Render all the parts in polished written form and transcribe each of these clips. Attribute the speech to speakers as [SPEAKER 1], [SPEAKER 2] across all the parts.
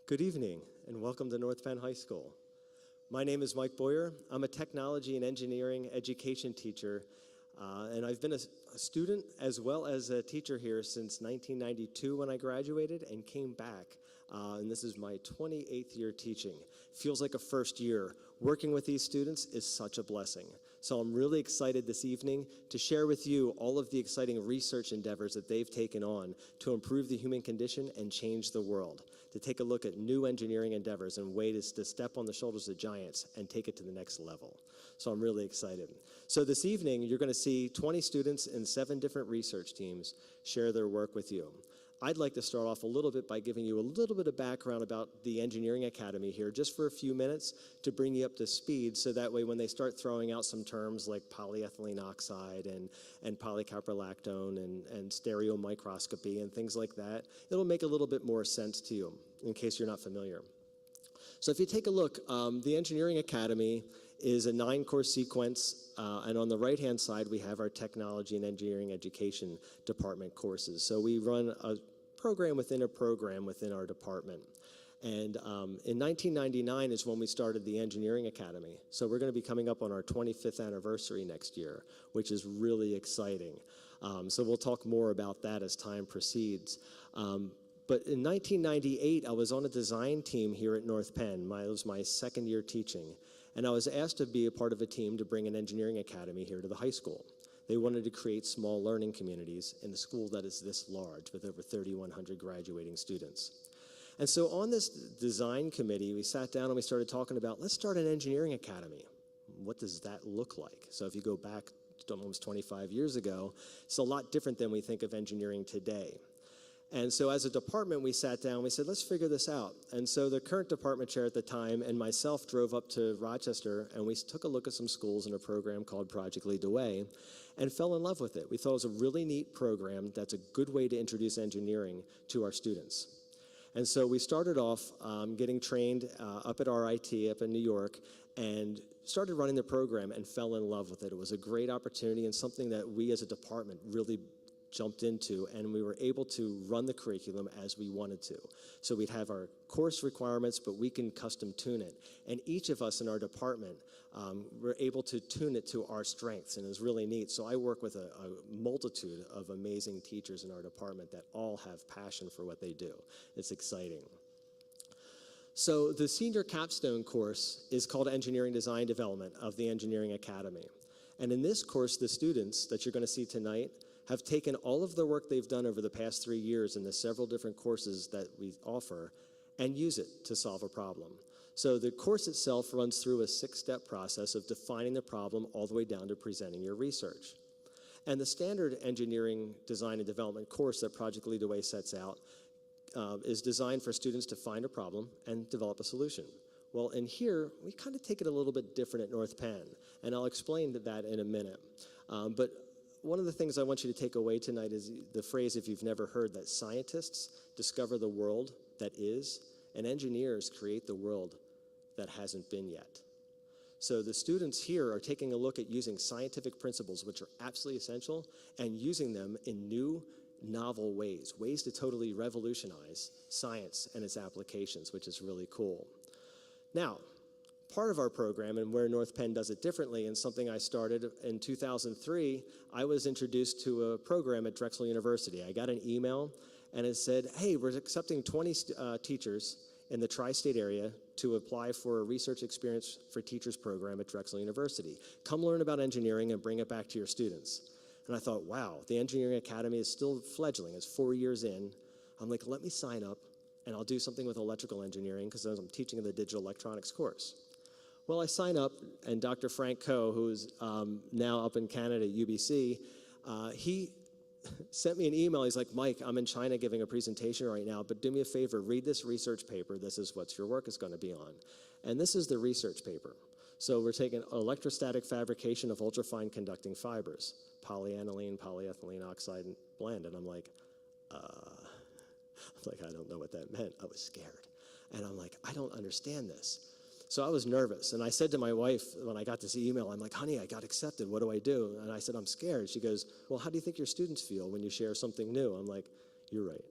[SPEAKER 1] Good evening, and welcome to North Penn High School. My name is Mike Boyer. I'm a technology and engineering education teacher, and I've been a student as well as a teacher here since 1992 when I graduated and came back. And this is my 28th year teaching. Feels like a first year. Working with these students is such a blessing. So I'm really excited this evening to share with you all of the exciting research endeavors that they've taken on to improve the human condition and change the world, to take a look at new engineering endeavors and ways to step on the shoulders of giants and take it to the next level. So I'm really excited. So this evening, you're going to see 20 students in 7 different research teams share their work with you. I'd like to start off a little bit by giving you a little bit of background about the Engineering Academy here, just for a few minutes to bring you up to speed, so that way when they start throwing out some terms like polyethylene oxide and polycaprolactone and stereomicroscopy and things like that, it'll make a little bit more sense to you, in case you're not familiar. So if you take a look, the Engineering Academy is a 9-course sequence, and on the right-hand side we have our Technology and Engineering Education Department courses. So we run a program within our department. And in 1999 is when we started the Engineering Academy. So we're going to be coming up on our 25th anniversary next year, which is really exciting. So we'll talk more about that as time proceeds. But in 1998, I was on a design team here at North Penn. It was my second year teaching. And I was asked to be a part of a team to bring an engineering academy here to the high school. They wanted to create small learning communities in a school that is this large with over 3,100 graduating students. And so on this design committee, we sat down and we started talking about, let's start an engineering academy. What does that look like? So if you go back almost 25 years ago, it's a lot different than we think of engineering today. And so as a department, we sat down, we said, let's figure this out. And so the current department chair at the time and myself drove up to Rochester, and we took a look at some schools in a program called Project Lead the Way and fell in love with it. We thought it was a really neat program that's a good way to introduce engineering to our students. And so we started off getting trained up at RIT up in New York and started running the program and fell in love with it. It was a great opportunity and something that we as a department really jumped into, and we were able to run the curriculum as we wanted to. So we'd have our course requirements, but we can custom tune it. And each of us in our department were able to tune it to our strengths, and it was really neat. So I work with a multitude of amazing teachers in our department that all have passion for what they do. It's exciting. So the senior capstone course is called Engineering Design Development of the Engineering Academy. And in this course, the students that you're going to see tonight have taken all of the work they've done over the past 3 years in the several different courses that we offer and use it to solve a problem. So the course itself runs through a 6-step process of defining the problem all the way down to presenting your research. And the standard engineering design and development course that Project Lead the Way sets out is designed for students to find a problem and develop a solution. Well, in here, we kind of take it a little bit different at North Penn, and I'll explain that in a minute. But one of the things I want you to take away tonight is the phrase, if you've never heard, that scientists discover the world that is, and engineers create the world that hasn't been yet. So the students here are taking a look at using scientific principles, which are absolutely essential, and using them in new, novel ways to totally revolutionize science and its applications, which is really cool. Now, part of our program and where North Penn does it differently, and something I started in 2003, I was introduced to a program at Drexel University. I got an email and it said, hey, we're accepting 20 teachers in the tri-state area to apply for a research experience for teachers program at Drexel University. Come learn about engineering and bring it back to your students. And I thought, wow, the Engineering Academy is still fledgling. It's 4 years in. I'm like, let me sign up and I'll do something with electrical engineering because I'm teaching the digital electronics course. Well, I sign up, and Dr. Frank Coe, who's now up in Canada at UBC, he sent me an email. He's like, Mike, I'm in China giving a presentation right now, but do me a favor, read this research paper. This is what your work is going to be on. And this is the research paper. So we're taking electrostatic fabrication of ultrafine conducting fibers, polyaniline, polyethylene oxide blend. And I'm like, I don't know what that meant. I was scared. And I'm like, I don't understand this. So I was nervous, and I said to my wife when I got this email, I'm like, honey, I got accepted, what do I do? And I said, I'm scared. She goes, well, how do you think your students feel when you share something new? I'm like, You're right.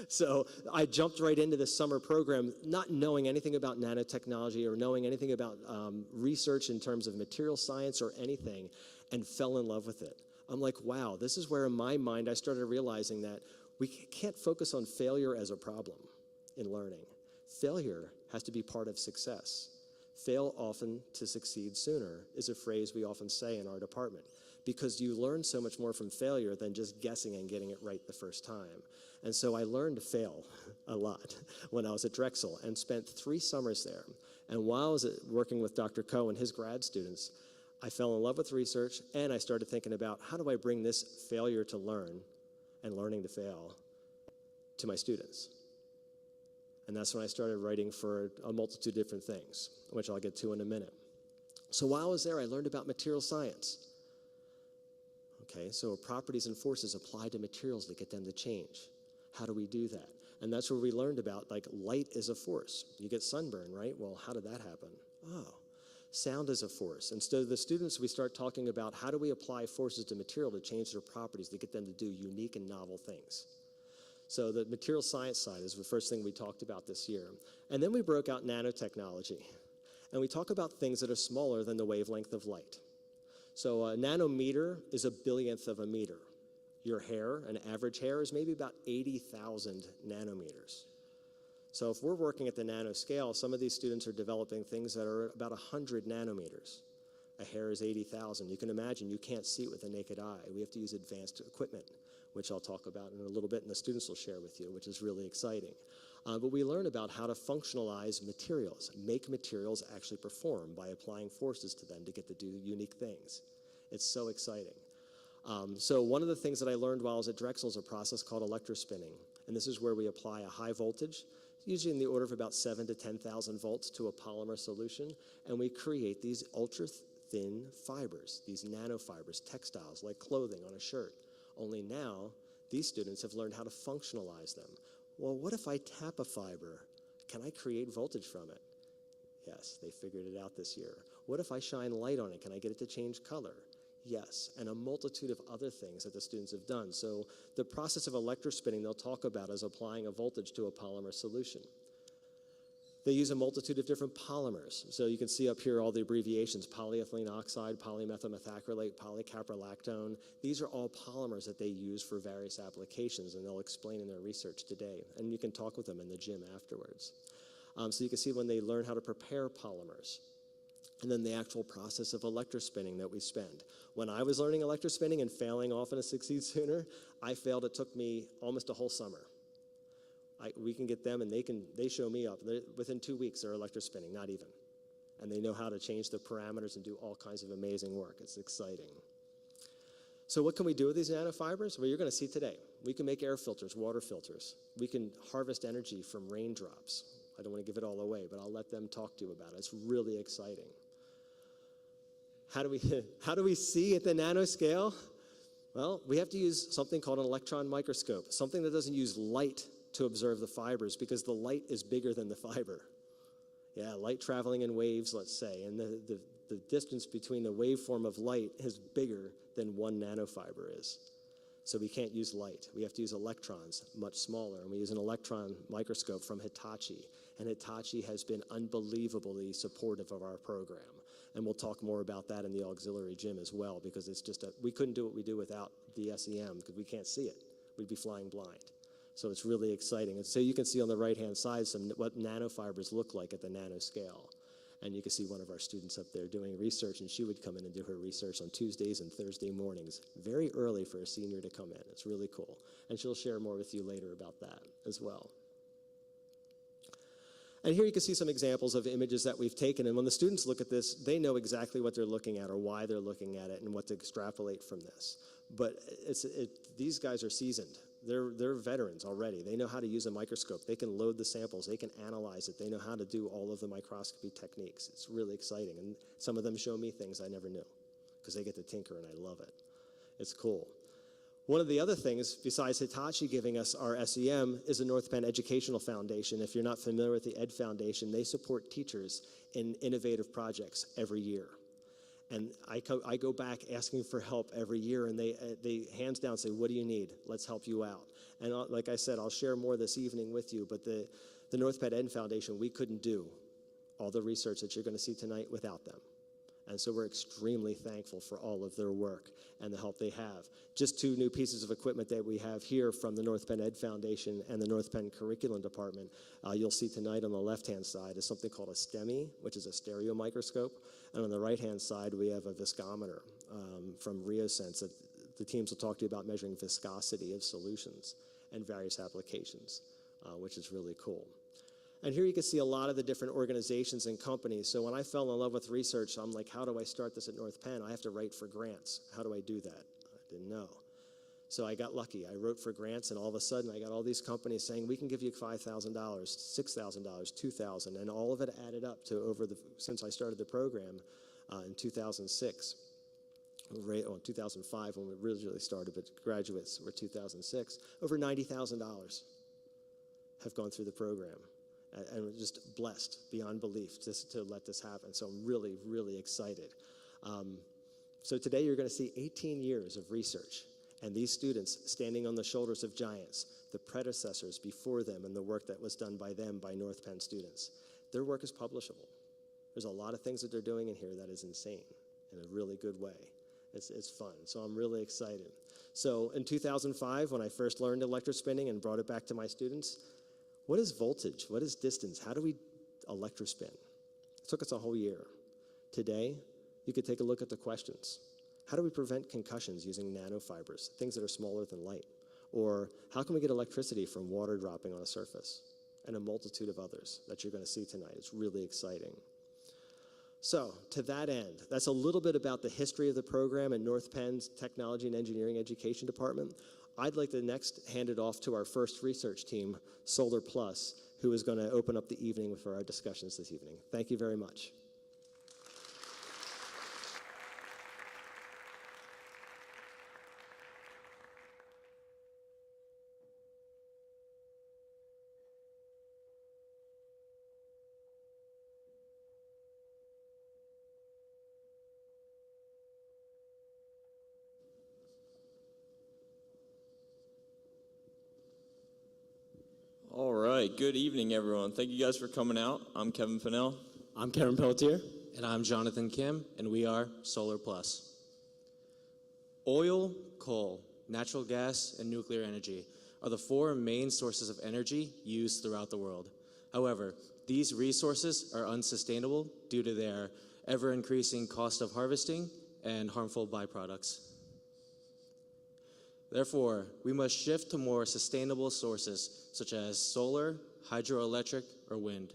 [SPEAKER 1] So I jumped right into this summer program, not knowing anything about nanotechnology or knowing anything about research in terms of material science or anything, and fell in love with it. I'm like, wow, this is where in my mind I started realizing that we can't focus on failure as a problem in learning. Failure has to be part of success. Fail often to succeed sooner is a phrase we often say in our department, because you learn so much more from failure than just guessing and getting it right the first time. And so I learned to fail a lot when I was at Drexel and spent 3 summers there. And while I was working with Dr. Coe and his grad students, I fell in love with research, and I started thinking about how do I bring this failure to learn and learning to fail to my students. And that's when I started writing for a multitude of different things, which I'll get to in a minute. So while I was there, I learned about material science. Okay, so properties and forces apply to materials that get them to change. How do we do that? And that's where we learned about, like, light is a force. You get sunburn, right? Well, how did that happen? Oh, sound is a force. And so the students, we start talking about how do we apply forces to material to change their properties to get them to do unique and novel things. So the material science side is the first thing we talked about this year. And then we broke out nanotechnology. And we talk about things that are smaller than the wavelength of light. So a nanometer is a billionth of a meter. Your hair, an average hair, is maybe about 80,000 nanometers. So if we're working at the nanoscale, some of these students are developing things that are about 100 nanometers. A hair is 80,000. You can imagine you can't see it with the naked eye. We have to use advanced equipment, which I'll talk about in a little bit, and the students will share with you, which is really exciting. But we learn about how to functionalize materials, make materials actually perform by applying forces to them to get to do unique things. It's so exciting. So one of the things that I learned while I was at Drexel is a process called electrospinning. And this is where we apply a high voltage, usually in the order of about 7,000 to 10,000 volts, to a polymer solution. And we create these ultra-thin fibers, these nanofibers, textiles, like clothing on a shirt. Only now, these students have learned how to functionalize them. Well, what if I tap a fiber? Can I create voltage from it? Yes, they figured it out this year. What if I shine light on it? Can I get it to change color? Yes, and a multitude of other things that the students have done. So the process of electrospinning they'll talk about is applying a voltage to a polymer solution. They use a multitude of different polymers. So you can see up here all the abbreviations: polyethylene oxide, polymethylmethacrylate, polycaprolactone. These are all polymers that they use for various applications, and they'll explain in their research today. And you can talk with them in the gym afterwards. So you can see when they learn how to prepare polymers. And then the actual process of electrospinning that we spend. When I was learning electrospinning and failing often to succeed sooner, I failed. It took me almost a whole summer. We can get them, and they show me up. Within 2 weeks, they're electrospinning, not even. And they know how to change the parameters and do all kinds of amazing work. It's exciting. So what can we do with these nanofibers? Well, you're going to see today. We can make air filters, water filters. We can harvest energy from raindrops. I don't want to give it all away, but I'll let them talk to you about it. It's really exciting. How do we see at the nanoscale? Well, we have to use something called an electron microscope, something that doesn't use light to observe the fibers, because the light is bigger than the fiber. Yeah, light traveling in waves, let's say, and the distance between the waveform of light is bigger than 1 nanofiber is. So we can't use light. We have to use electrons, much smaller, and we use an electron microscope from Hitachi, and Hitachi has been unbelievably supportive of our program. And we'll talk more about that in the auxiliary gym as well, because it's just we couldn't do what we do without the SEM, because we can't see it. We'd be flying blind. So it's really exciting. And so you can see on the right-hand side what nanofibers look like at the nanoscale. And you can see one of our students up there doing research, and she would come in and do her research on Tuesdays and Thursday mornings, very early for a senior to come in. It's really cool. And she'll share more with you later about that as well. And here you can see some examples of images that we've taken. And when the students look at this, they know exactly what they're looking at or why they're looking at it and what to extrapolate from this. But these guys are seasoned. They're veterans already. They know how to use a microscope. They can load the samples. They can analyze it. They know how to do all of the microscopy techniques. It's really exciting. And some of them show me things I never knew because they get to tinker, and I love it. It's cool. One of the other things, besides Hitachi giving us our SEM, is the North Penn Educational Foundation. If you're not familiar with the Ed Foundation, they support teachers in innovative projects every year. And I go back asking for help every year, and they hands down say, what do you need? Let's help you out. And like I said, I'll share more this evening with you, but the North Penn Ed Foundation, we couldn't do all the research that you're going to see tonight without them. And so we're extremely thankful for all of their work and the help they have. Just 2 new pieces of equipment that we have here from the North Penn Ed Foundation and the North Penn Curriculum Department, you'll see tonight on the left-hand side is something called a STEMI, which is a stereo microscope. And on the right-hand side, we have a viscometer from RioSense. That the teams will talk to you about measuring viscosity of solutions and various applications, which is really cool. And here you can see a lot of the different organizations and companies. So when I fell in love with research, I'm like, how do I start this at North Penn? I have to write for grants. How do I do that? I didn't know. So I got lucky. I wrote for grants, and all of a sudden I got all these companies saying, we can give you $5,000, $6,000, $2,000, and all of it added up to since I started the program in 2006. 2005 when we really started, but graduates were 2006. Over $90,000 have gone through the program. And we're just blessed beyond belief just to let this happen. So I'm really, really excited. So today you're going to see 18 years of research, and these students standing on the shoulders of giants, the predecessors before them, and the work that was done by them, by North Penn students. Their work is publishable. There's a lot of things that they're doing in here that is insane in a really good way. It's fun, so I'm really excited. So in 2005, when I first learned electrospinning and brought it back to my students, what is voltage? What is distance? How do we electrospin? It took us a whole year. Today, you could take a look at the questions. How do we prevent concussions using nanofibers, things that are smaller than light? Or how can we get electricity from water dropping on a surface? And a multitude of others that you're going to see tonight. It's really exciting. So, to that end, that's a little bit about the history of the program in North Penn's Technology and Engineering Education Department. I'd like to next hand it off to our first research team, Solar Plus, who is going to open up the evening for our discussions this evening. Thank you very much.
[SPEAKER 2] All right, good evening, everyone. Thank you guys for coming out. I'm Kevin Fennell.
[SPEAKER 1] I'm Karen Pelletier.
[SPEAKER 3] And I'm Jonathan Kim, and we are Solar Plus. Oil, coal, natural gas, and nuclear energy are the 4 main sources of energy used throughout the world. However, these resources are unsustainable due to their ever-increasing cost of harvesting and harmful byproducts. Therefore, we must shift to more sustainable sources such as solar, hydroelectric, or wind.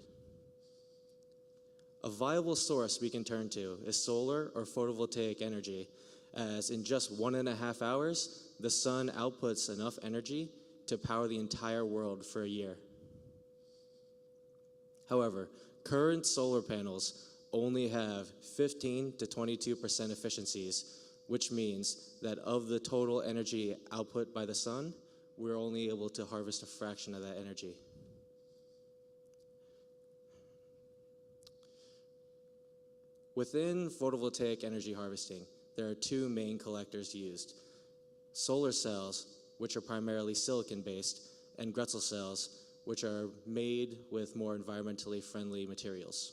[SPEAKER 3] A viable source we can turn to is solar or photovoltaic energy, as in just 1.5 hours, the sun outputs enough energy to power the entire world for a year. However, current solar panels only have 15 to 22% efficiencies, which means that of the total energy output by the sun, we're only able to harvest a fraction of that energy. Within photovoltaic energy harvesting, there are 2 main collectors used: solar cells, which are primarily silicon-based, and Gretzel cells, which are made with more environmentally friendly materials.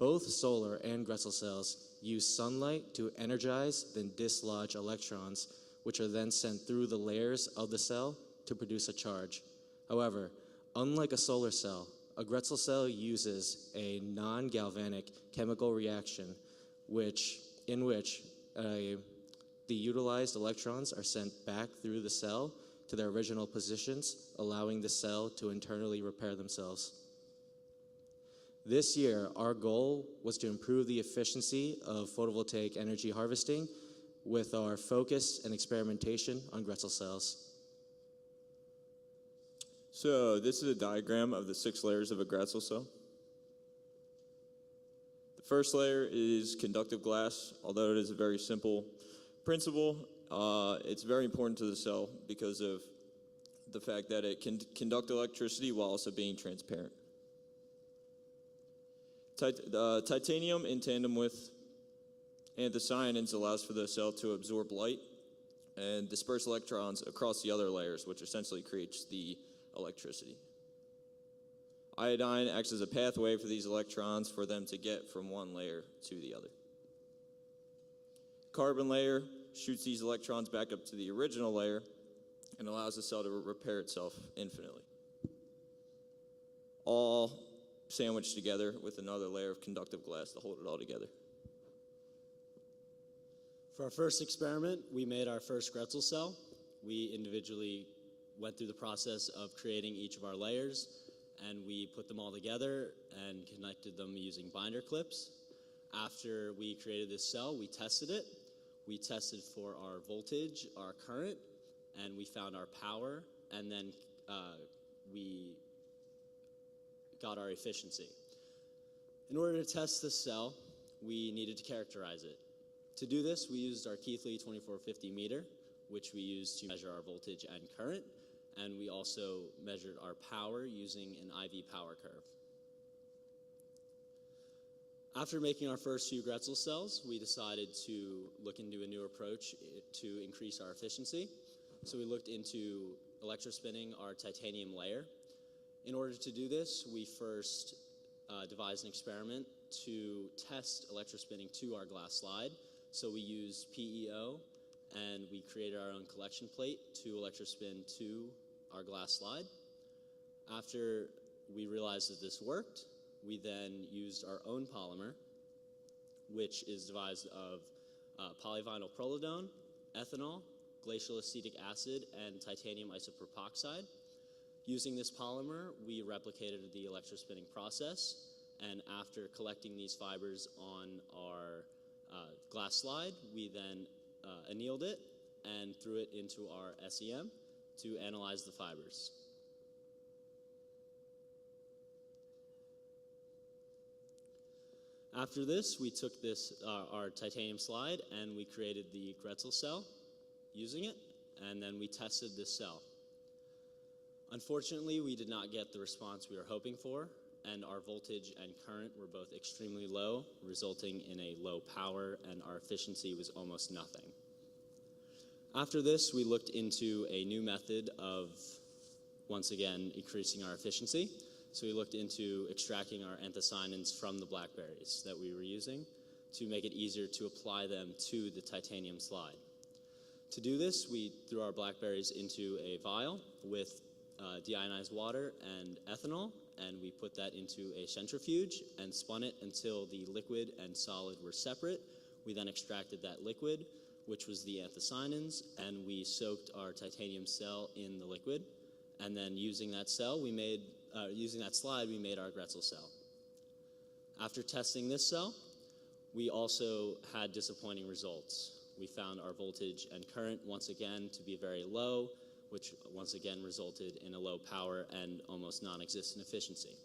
[SPEAKER 3] Both solar and Gretzel cells use sunlight to energize, then dislodge electrons, which are then sent through the layers of the cell to produce a charge. However, unlike a solar cell, a Gretzel cell uses a non-galvanic chemical reaction in which the utilized electrons are sent back through the cell to their original positions, allowing the cell to internally repair themselves. This year, our goal was to improve the efficiency of photovoltaic energy harvesting with our focus and experimentation on Gretzel cells.
[SPEAKER 2] So this is a diagram of the 6 layers of a Gretzel cell. The first layer is conductive glass. Although it is a very simple principle, it's very important to the cell because of the fact that it can conduct electricity while also being transparent. Titanium in tandem with anthocyanins allows for the cell to absorb light and disperse electrons across the other layers, which essentially creates the electricity. Iodine acts as a pathway for these electrons for them to get from one layer to the other. Carbon layer shoots these electrons back up to the original layer and allows the cell to repair itself infinitely. All sandwiched together with another layer of conductive glass to hold it all together.
[SPEAKER 4] For our first experiment, we made our first Gretzel cell. We individually went through the process of creating each of our layers, and we put them all together and connected them using binder clips. After we created this cell, we tested it. We tested for our voltage, our current, and we found our power, and then we got our efficiency. In order to test this cell, we needed to characterize it. To do this, we used our Keithley 2450 meter, which we used to measure our voltage and current, and we also measured our power using an IV power curve. After making our first few Gretzel cells, we decided to look into a new approach to increase our efficiency. So we looked into electrospinning our titanium layer. In order to do this, we first devised an experiment to test electrospinning to our glass slide. So we used PEO, and we created our own collection plate to electrospin to our glass slide. After we realized that this worked, we then used our own polymer, which is devised of polyvinyl prolidone, ethanol, glacial acetic acid, and titanium isopropoxide. Using this polymer, we replicated the electrospinning process, and after collecting these fibers on our glass slide, we then annealed it and threw it into our SEM to analyze the fibers. After this, we took our titanium slide, and we created the Gretzel cell using it, and then we tested this cell. Unfortunately, we did not get the response we were hoping for, and our voltage and current were both extremely low, resulting in a low power, and our efficiency was almost nothing. After this, we looked into a new method of, once again, increasing our efficiency. So we looked into extracting our anthocyanins from the blackberries that we were using to make it easier to apply them to the titanium slide. To do this, we threw our blackberries into a vial with deionized water and ethanol, and we put that into a centrifuge and spun it until the liquid and solid were separate. We then extracted that liquid, which was the anthocyanins, and we soaked our titanium cell in the liquid. And then using that slide, we made our Gretzel cell. After testing this cell, we also had disappointing results. We found our voltage and current once again to be very low, which once again resulted in a low power and almost non-existent efficiency.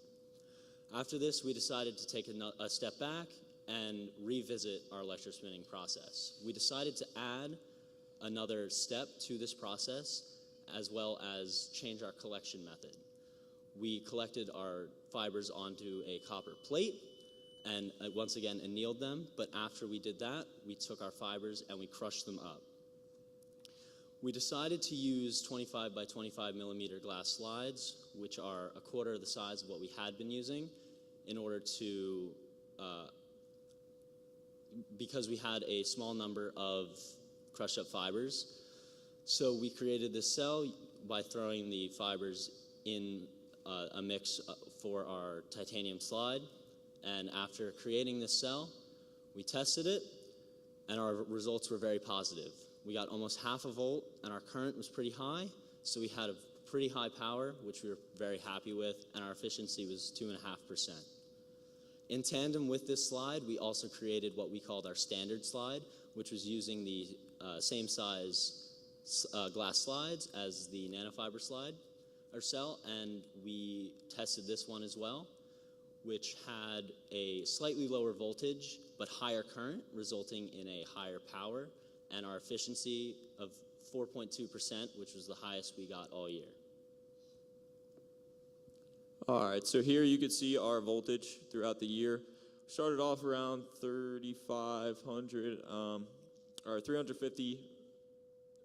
[SPEAKER 4] After this, we decided to take a step back and revisit our electrospinning process. We decided to add another step to this process, as well as change our collection method. We collected our fibers onto a copper plate and once again annealed them, but after we did that, we took our fibers and we crushed them up. We decided to use 25 by 25 millimeter glass slides, which are a quarter of the size of what we had been using, in order to, because we had a small number of crushed up fibers. So we created this cell by throwing the fibers in a mix for our titanium slide. And after creating this cell, we tested it, and our results were very positive. We got almost half a volt, and our current was pretty high, so we had a pretty high power, which we were very happy with, and our efficiency was 2.5%. In tandem with this slide, we also created what we called our standard slide, which was using the same size glass slides as the nanofiber slide or cell, and we tested this one as well, which had a slightly lower voltage but higher current, resulting in a higher power, and our efficiency of 4.2%, which was the highest we got all year.
[SPEAKER 2] All right, so here you can see our voltage throughout the year. Started off around 3,500 or 350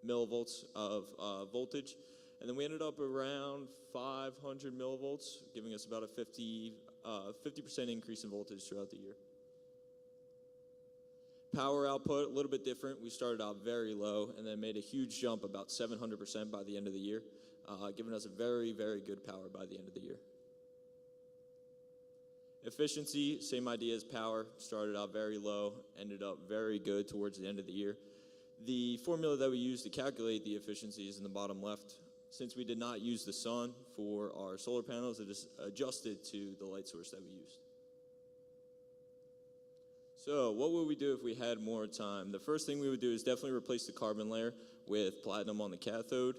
[SPEAKER 2] millivolts of voltage, and then we ended up around 500 millivolts, giving us about a 50% increase in voltage throughout the year. Power output, a little bit different. We started out very low and then made a huge jump, about 700% by the end of the year, giving us a very, very good power by the end of the year. Efficiency, same idea as power. Started out very low, ended up very good towards the end of the year. The formula that we use to calculate the efficiency is in the bottom left. Since we did not use the sun for our solar panels, it is adjusted to the light source that we used. So what would we do if we had more time? The first thing we would do is definitely replace the carbon layer with platinum on the cathode,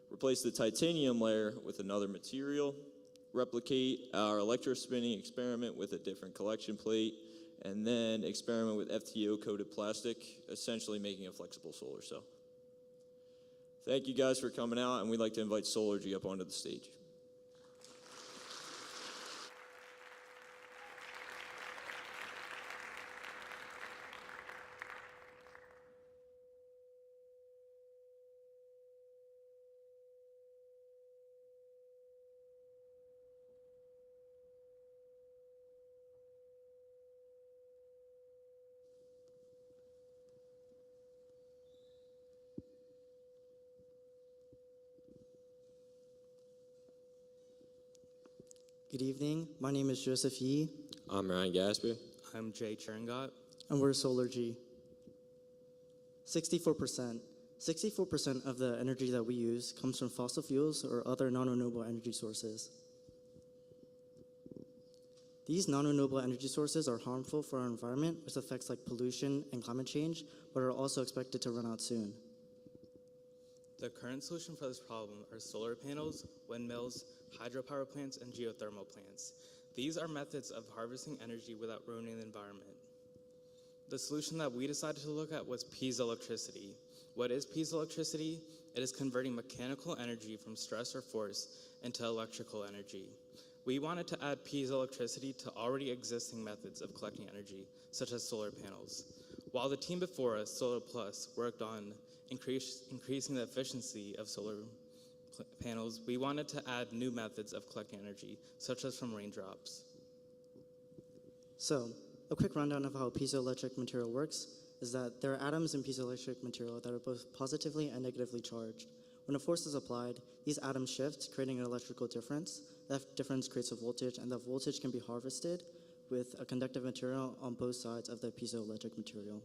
[SPEAKER 2] replace the titanium layer with another material, replicate our electrospinning experiment with a different collection plate, and then experiment with FTO-coated plastic, essentially making a flexible solar cell. Thank you guys for coming out, and we'd like to invite Solargy up onto the stage.
[SPEAKER 5] Good evening. My name is Joseph Yee.
[SPEAKER 3] I'm Ryan Gasper.
[SPEAKER 4] I'm Jay Cherngot.
[SPEAKER 5] And we're Solargy. 64%. 64% of the energy that we use comes from fossil fuels or other non-renewable energy sources. These non-renewable energy sources are harmful for our environment with effects like pollution and climate change, but are also expected to run out soon.
[SPEAKER 6] The current solution for this problem are solar panels, windmills, hydropower plants, and geothermal plants. These are methods of harvesting energy without ruining the environment. The solution that we decided to look at was piezoelectricity. What is piezoelectricity? It is converting mechanical energy from stress or force into electrical energy. We wanted to add piezoelectricity to already existing methods of collecting energy, such as solar panels. While the team before us, Solar Plus, worked on increasing the efficiency of solar panels, we wanted to add new methods of collecting energy, such as from raindrops.
[SPEAKER 5] So, a quick rundown of how piezoelectric material works is that there are atoms in piezoelectric material that are both positively and negatively charged. When a force is applied, these atoms shift, creating an electrical difference. That difference creates a voltage, and the voltage can be harvested with a conductive material on both sides of the piezoelectric material.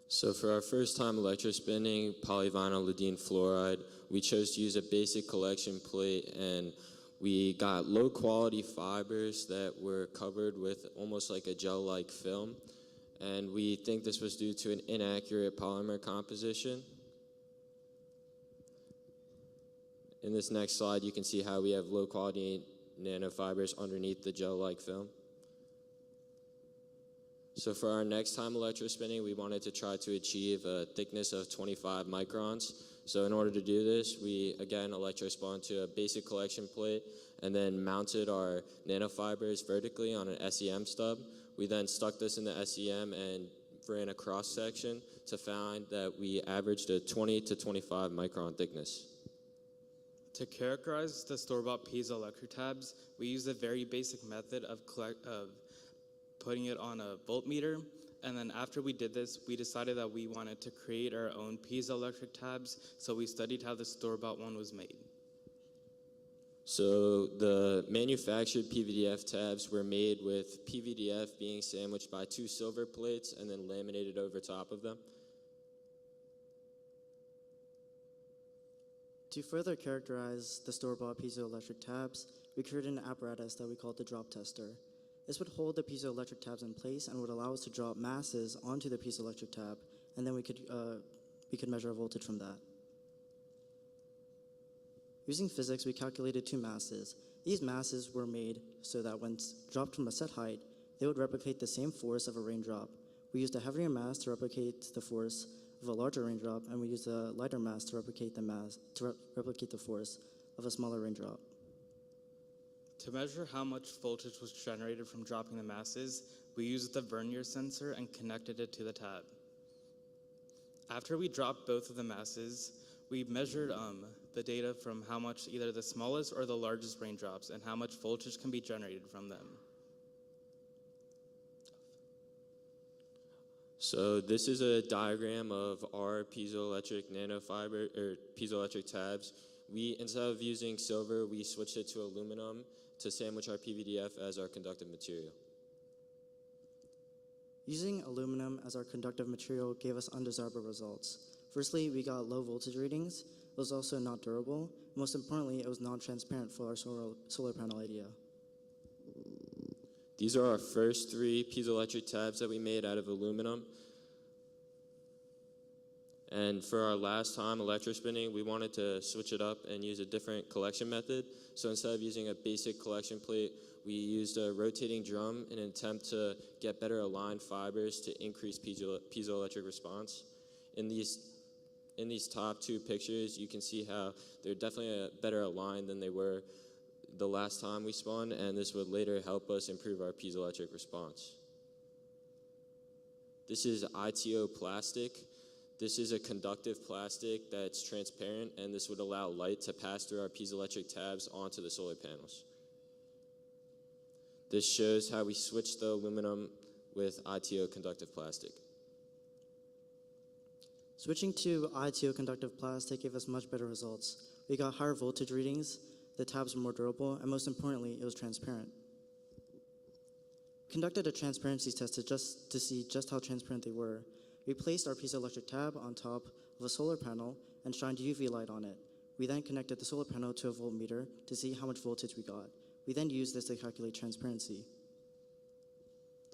[SPEAKER 3] So for our first time electrospinning polyvinyl leadine fluoride, we chose to use a basic collection plate, and we got low quality fibers that were covered with almost like a gel-like film. And we think this was due to an inaccurate polymer composition. In this next slide, you can see how we have low quality nanofibers underneath the gel-like film. So for our next time electrospinning, we wanted to try to achieve a thickness of 25 microns. So in order to do this, we again electrospun to a basic collection plate and then mounted our nanofibers vertically on an SEM stub. We then stuck this in the SEM and ran a cross section to find that we averaged a 20 to 25 micron thickness.
[SPEAKER 6] To characterize the store-bought piezoelectric tabs, we used a very basic method of putting it on a voltmeter, and then after we did this, we decided that we wanted to create our own piezoelectric tabs, so we studied how the store-bought one was made.
[SPEAKER 3] So the manufactured PVDF tabs were made with PVDF being sandwiched by 2 silver plates and then laminated over top of them.
[SPEAKER 5] To further characterize the store-bought piezoelectric tabs, we created an apparatus that we called the drop tester. This would hold the piezoelectric tabs in place and would allow us to drop masses onto the piezoelectric tab, and then we could measure a voltage from that. Using physics, we calculated 2 masses. These masses were made so that when dropped from a set height, they would replicate the same force of a raindrop. We used a heavier mass to replicate the force of a larger raindrop, and we used a lighter mass to replicate the force of a smaller raindrop.
[SPEAKER 6] To measure how much voltage was generated from dropping the masses, we used the vernier sensor and connected it to the tab. After we dropped both of the masses, we measured the data from how much either the smallest or the largest raindrops and how much voltage can be generated from them.
[SPEAKER 2] So this is a diagram of our piezoelectric nanofiber or piezoelectric tabs. We, instead of using silver, we switched it to aluminum to sandwich our PVDF as our conductive material.
[SPEAKER 5] Using aluminum as our conductive material gave us undesirable results. Firstly, we got low voltage readings. It was also not durable. Most importantly, it was non-transparent for our solar panel idea.
[SPEAKER 2] These are our first 3 piezoelectric tabs that we made out of aluminum. And for our last time electrospinning, we wanted to switch it up and use a different collection method. So instead of using a basic collection plate, we used a rotating drum in an attempt to get better aligned fibers to increase piezoelectric response. In these top 2 pictures, you can see how they're definitely better aligned than they were the last time we spun, and this would later help us improve our piezoelectric response. This is ITO plastic. This is a conductive plastic that's transparent, and this would allow light to pass through our piezoelectric tabs onto the solar panels. This shows how we switched the aluminum with ITO conductive plastic.
[SPEAKER 5] Switching to ITO conductive plastic gave us much better results. We got higher voltage readings, the tabs were more durable, and most importantly, it was transparent. Conducted a transparency test to see just how transparent they were. We placed our piezoelectric tab on top of a solar panel and shined UV light on it. We then connected the solar panel to a voltmeter to see how much voltage we got. We then used this to calculate transparency.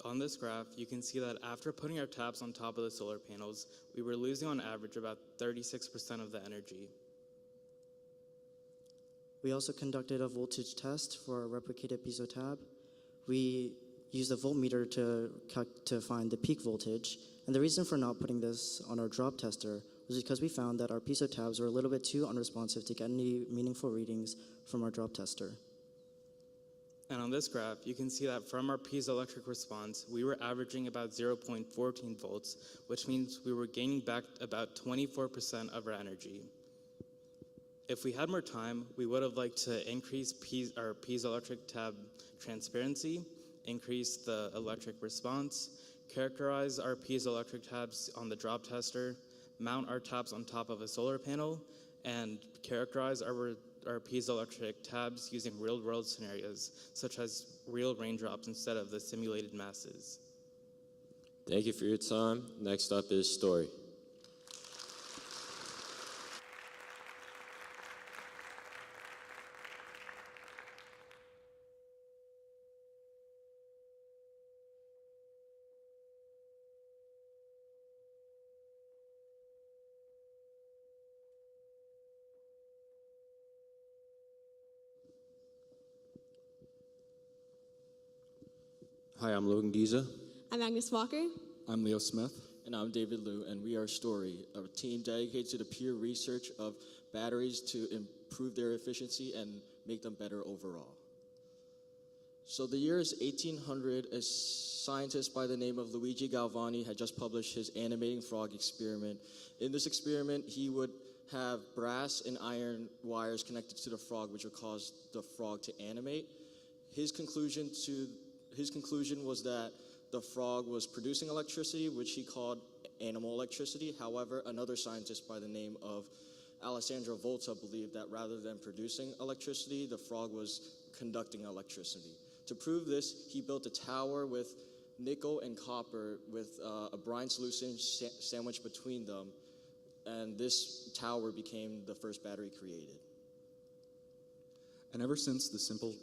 [SPEAKER 6] On this graph, you can see that after putting our tabs on top of the solar panels, we were losing on average about 36% of the energy.
[SPEAKER 5] We also conducted a voltage test for our replicated piezo tab. We used a voltmeter to find the peak voltage, and the reason for not putting this on our drop tester was because we found that our piezo tabs were a little bit too unresponsive to get any meaningful readings from our drop tester.
[SPEAKER 6] And on this graph, you can see that from our piezoelectric response, we were averaging about 0.14 volts, which means we were gaining back about 24% of our energy. If we had more time, we would have liked to increase our piezoelectric tab transparency, increase the electric response, characterize our piezoelectric tabs on the drop tester, mount our tabs on top of a solar panel, and characterize our piezoelectric tabs using real-world scenarios, such as real raindrops instead of the simulated masses.
[SPEAKER 2] Thank you for your time. Next up is Story.
[SPEAKER 7] Hi, I'm Logan Giza.
[SPEAKER 8] I'm Agnes Walker.
[SPEAKER 7] I'm Leo Smith.
[SPEAKER 9] And I'm David Liu, and we are Story, a team dedicated to the peer research of batteries to improve their efficiency and make them better overall. So the year is 1800. A scientist by the name of Luigi Galvani had just published his animating frog experiment. In this experiment, he would have brass and iron wires connected to the frog, which would cause the frog to animate. His conclusion was that the frog was producing electricity, which he called animal electricity. However, another scientist by the name of Alessandro Volta believed that rather than producing electricity, the frog was conducting electricity. To prove this, he built a tower with nickel and copper with a brine solution sandwiched between them, and this tower became the first battery created.
[SPEAKER 7] And ever since the simple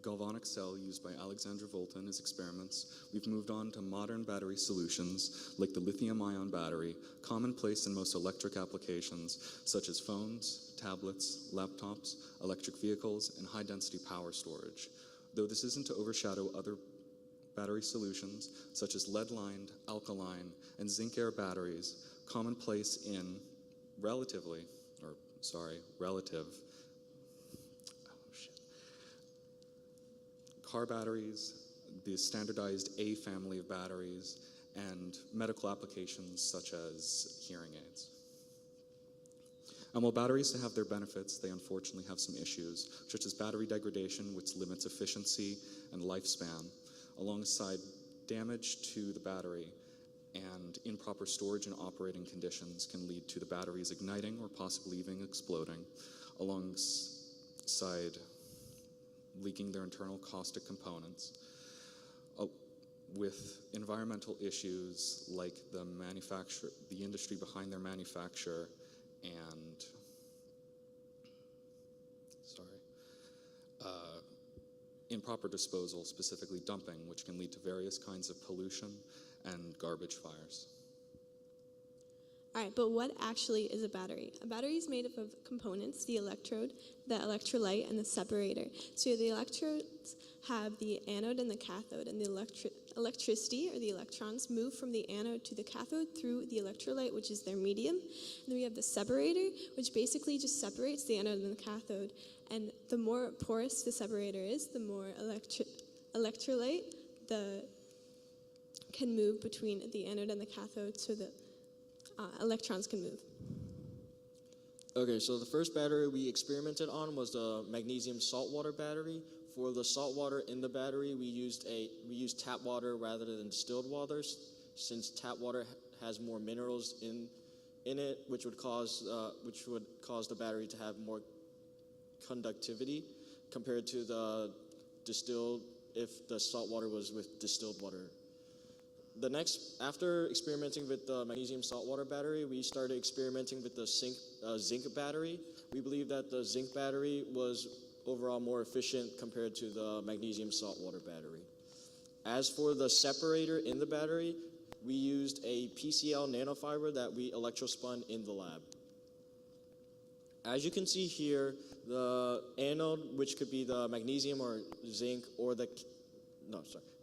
[SPEAKER 7] galvanic cell used by Alexander Volta in his experiments, we've moved on to modern battery solutions like the lithium-ion battery, commonplace in most electric applications such as phones, tablets, laptops, electric vehicles, and high-density power storage. Though this isn't to overshadow other battery solutions such as lead-lined, alkaline, and zinc-air batteries, commonplace in relative car batteries, the standardized A family of batteries, and medical applications such as hearing aids. And while batteries have their benefits, they unfortunately have some issues, such as battery degradation, which limits efficiency and lifespan, alongside damage to the battery, and improper storage and operating conditions can lead to the batteries igniting or possibly even exploding, alongside leaking their internal caustic components, with environmental issues like the industry behind their manufacture, and improper disposal, specifically dumping, which can lead to various kinds of pollution and garbage fires.
[SPEAKER 8] All right, but what actually is a battery? A battery is made up of components, the electrode, the electrolyte, and the separator. So the electrodes have the anode and the cathode, and the electricity, or the electrons, move from the anode to the cathode through the electrolyte, which is their medium. And then we have the separator, which basically just separates the anode and the cathode. And the more porous the separator is, the more electrolyte can move between the anode and the cathode, so the electrons can move.
[SPEAKER 9] Okay, so the first battery we experimented on was the magnesium saltwater battery. For the salt water in the battery, we used tap water rather than distilled water, since tap water has more minerals in it, which would cause the battery to have more conductivity compared to the distilled if the salt water was with distilled water. After experimenting with the magnesium saltwater battery, we started experimenting with the zinc battery. We believe that the zinc battery was overall more efficient compared to the magnesium saltwater battery. As for the separator in the battery, we used a PCL nanofiber that we electrospun in the lab. As you can see here, the anode, which could be the magnesium or zinc, or the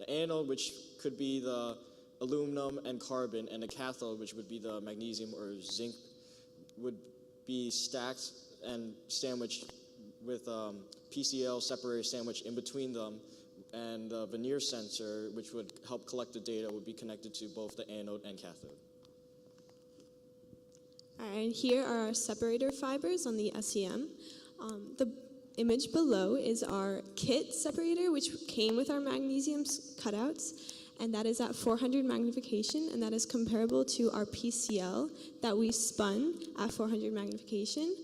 [SPEAKER 9] anode, which could be the aluminum and carbon, and the cathode, which would be the magnesium or zinc, would be stacked and sandwiched with PCL separator sandwich in between them, and the veneer sensor, which would help collect the data, would be connected to both the anode and cathode.
[SPEAKER 8] All right, and here are our separator fibers on the SEM. The image below is our kit separator, which came with our magnesium cutouts, and that is at 400 magnification, and that is comparable to our PCL that we spun at 400 magnification.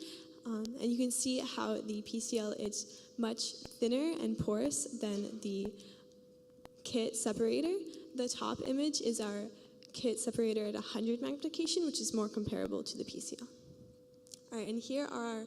[SPEAKER 8] And you can see how the PCL is much thinner and porous than the kit separator. The top image is our kit separator at 100 magnification, which is more comparable to the PCL. All right, and here are our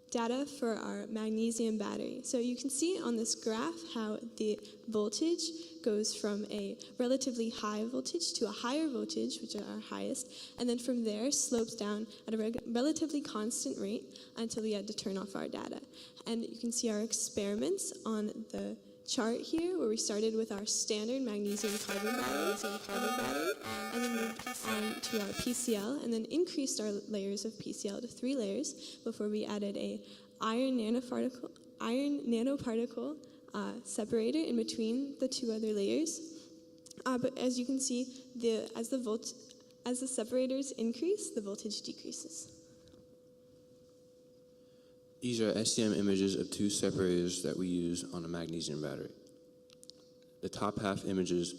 [SPEAKER 8] data for our magnesium battery. So you can see on this graph how the voltage goes from a relatively high voltage to a higher voltage, which are our highest, and then from there slopes down at a relatively constant rate until we had to turn off our data. And you can see our experiments on the chart here, where we started with our standard magnesium carbon battery, and then moved on to our PCL, and then increased our layers of PCL to 3 layers before we added a iron nanoparticle separator in between the 2 other layers. But as you can see, as the separators increase, the voltage decreases.
[SPEAKER 10] These are SEM images of 2 separators that we use on a magnesium battery. The top half images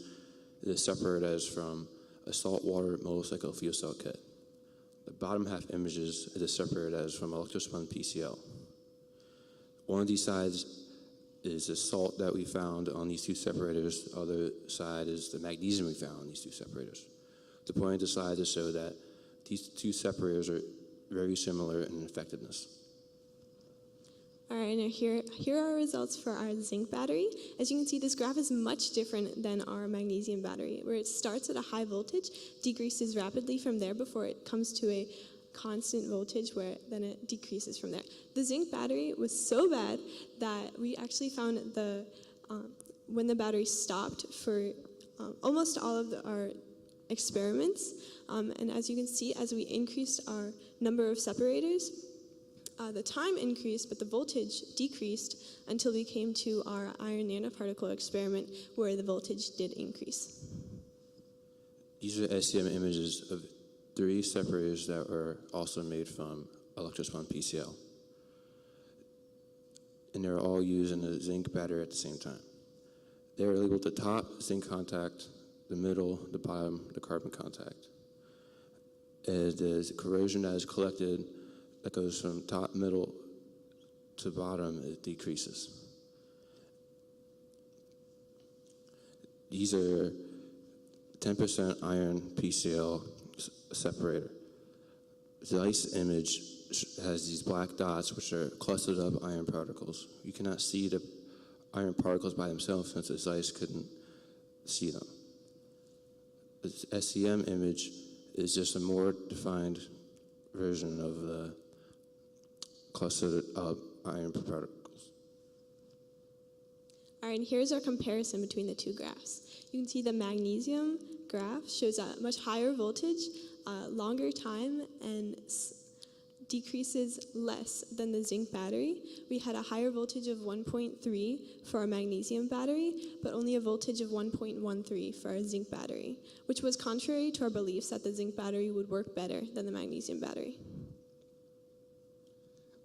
[SPEAKER 10] the separators from a saltwater motorcycle fuel cell kit. The bottom half images the separators from electrospun PCL. One of these sides is the salt that we found on these 2 separators. The other side is the magnesium we found on these 2 separators. The point of the slide is to show that these 2 separators are very similar in effectiveness.
[SPEAKER 8] All right, now here are our results for our zinc battery. As you can see, this graph is much different than our magnesium battery, where it starts at a high voltage, decreases rapidly from there before it comes to a constant voltage, where then it decreases from there. The zinc battery was so bad that we actually found when the battery stopped for almost all of our experiments, and as you can see, as we increased our number of separators, The time increased, but the voltage decreased until we came to our iron nanoparticle experiment where the voltage did increase.
[SPEAKER 10] These are SEM images of 3 separators that were also made from electrospun PCl. And they're all used in a zinc battery at the same time. They're labeled the top, zinc contact, the middle, the bottom, the carbon contact. As the corrosion that is collected that goes from top, middle to bottom, it decreases. These are 10% iron PCl separator. The ice image has these black dots, which are clustered up iron particles. You cannot see the iron particles by themselves since this ice couldn't see them. The SEM image is just a more defined version of the clustered up iron particles.
[SPEAKER 8] All right, and here's our comparison between the 2 graphs. You can see the magnesium graph shows a much higher voltage, longer time, and decreases less than the zinc battery. We had a higher voltage of 1.3 for our magnesium battery, but only a voltage of 1.13 for our zinc battery, which was contrary to our beliefs that the zinc battery would work better than the magnesium battery.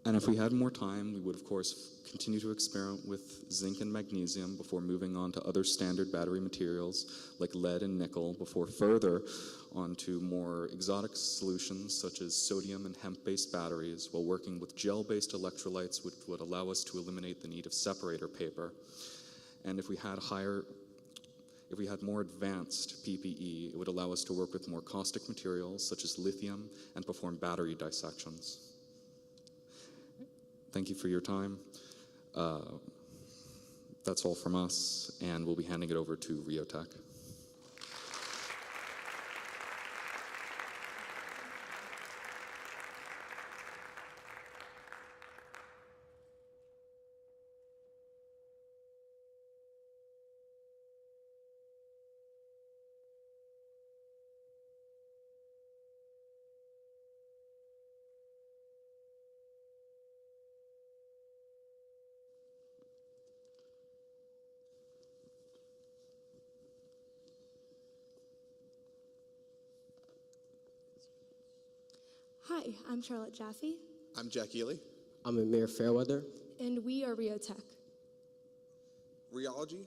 [SPEAKER 7] And if we had more time, we would, of course, continue to experiment with zinc and magnesium before moving on to other standard battery materials like lead and nickel, before further onto more exotic solutions such as sodium and hemp-based batteries, while working with gel-based electrolytes, which would allow us to eliminate the need of separator paper. And if we had more advanced PPE, it would allow us to work with more caustic materials such as lithium and perform battery dissections. Thank you for your time. That's all from us, and we'll be handing it over to Riotech.
[SPEAKER 11] Hi, I'm Charlotte Jaffe,
[SPEAKER 12] I'm Jack Ely.
[SPEAKER 13] I'm Amir Fairweather.
[SPEAKER 11] and we are Riotech.
[SPEAKER 12] Rheology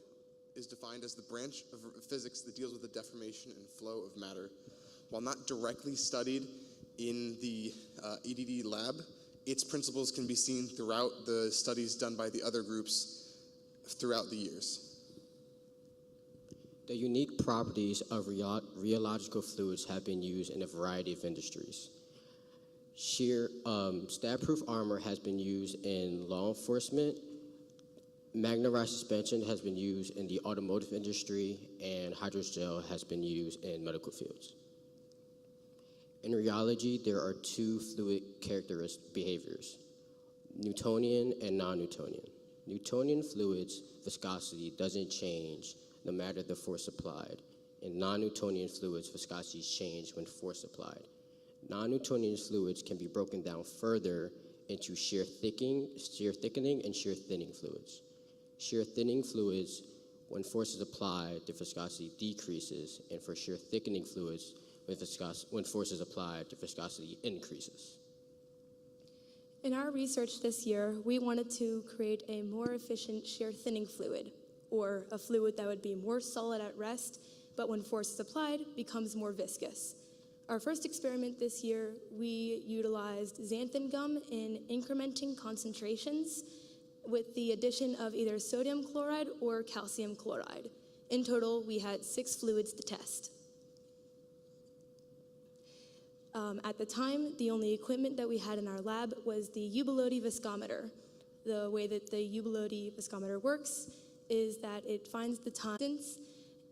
[SPEAKER 12] is defined as the branch of physics that deals with the deformation and flow of matter. While not directly studied in the EDD lab, its principles can be seen throughout the studies done by the other groups throughout the years.
[SPEAKER 13] The unique properties of rheological fluids have been used in a variety of industries. Stab-proof armor has been used in law enforcement. Magnetized suspension has been used in the automotive industry, and hydrogel has been used in medical fields. In rheology, there are 2 fluid characteristic behaviors, Newtonian and non-Newtonian. Newtonian fluids' viscosity doesn't change no matter the force applied, and non-Newtonian fluids' viscosities change when force applied. Non-Newtonian fluids can be broken down further into shear thickening, and shear thinning fluids. Shear thinning fluids, when force is applied, the viscosity decreases, and for shear thickening fluids, when force is applied, the viscosity increases.
[SPEAKER 11] In our research this year, we wanted to create a more efficient shear thinning fluid, or a fluid that would be more solid at rest, but when force is applied, becomes more viscous. Our first experiment this year, we utilized xanthan gum in incrementing concentrations with the addition of either sodium chloride or calcium chloride. In total, we had 6 fluids to test. At the time, the only equipment that we had in our lab was the Ubelody viscometer. The way that the Ubelody viscometer works is that it finds the time,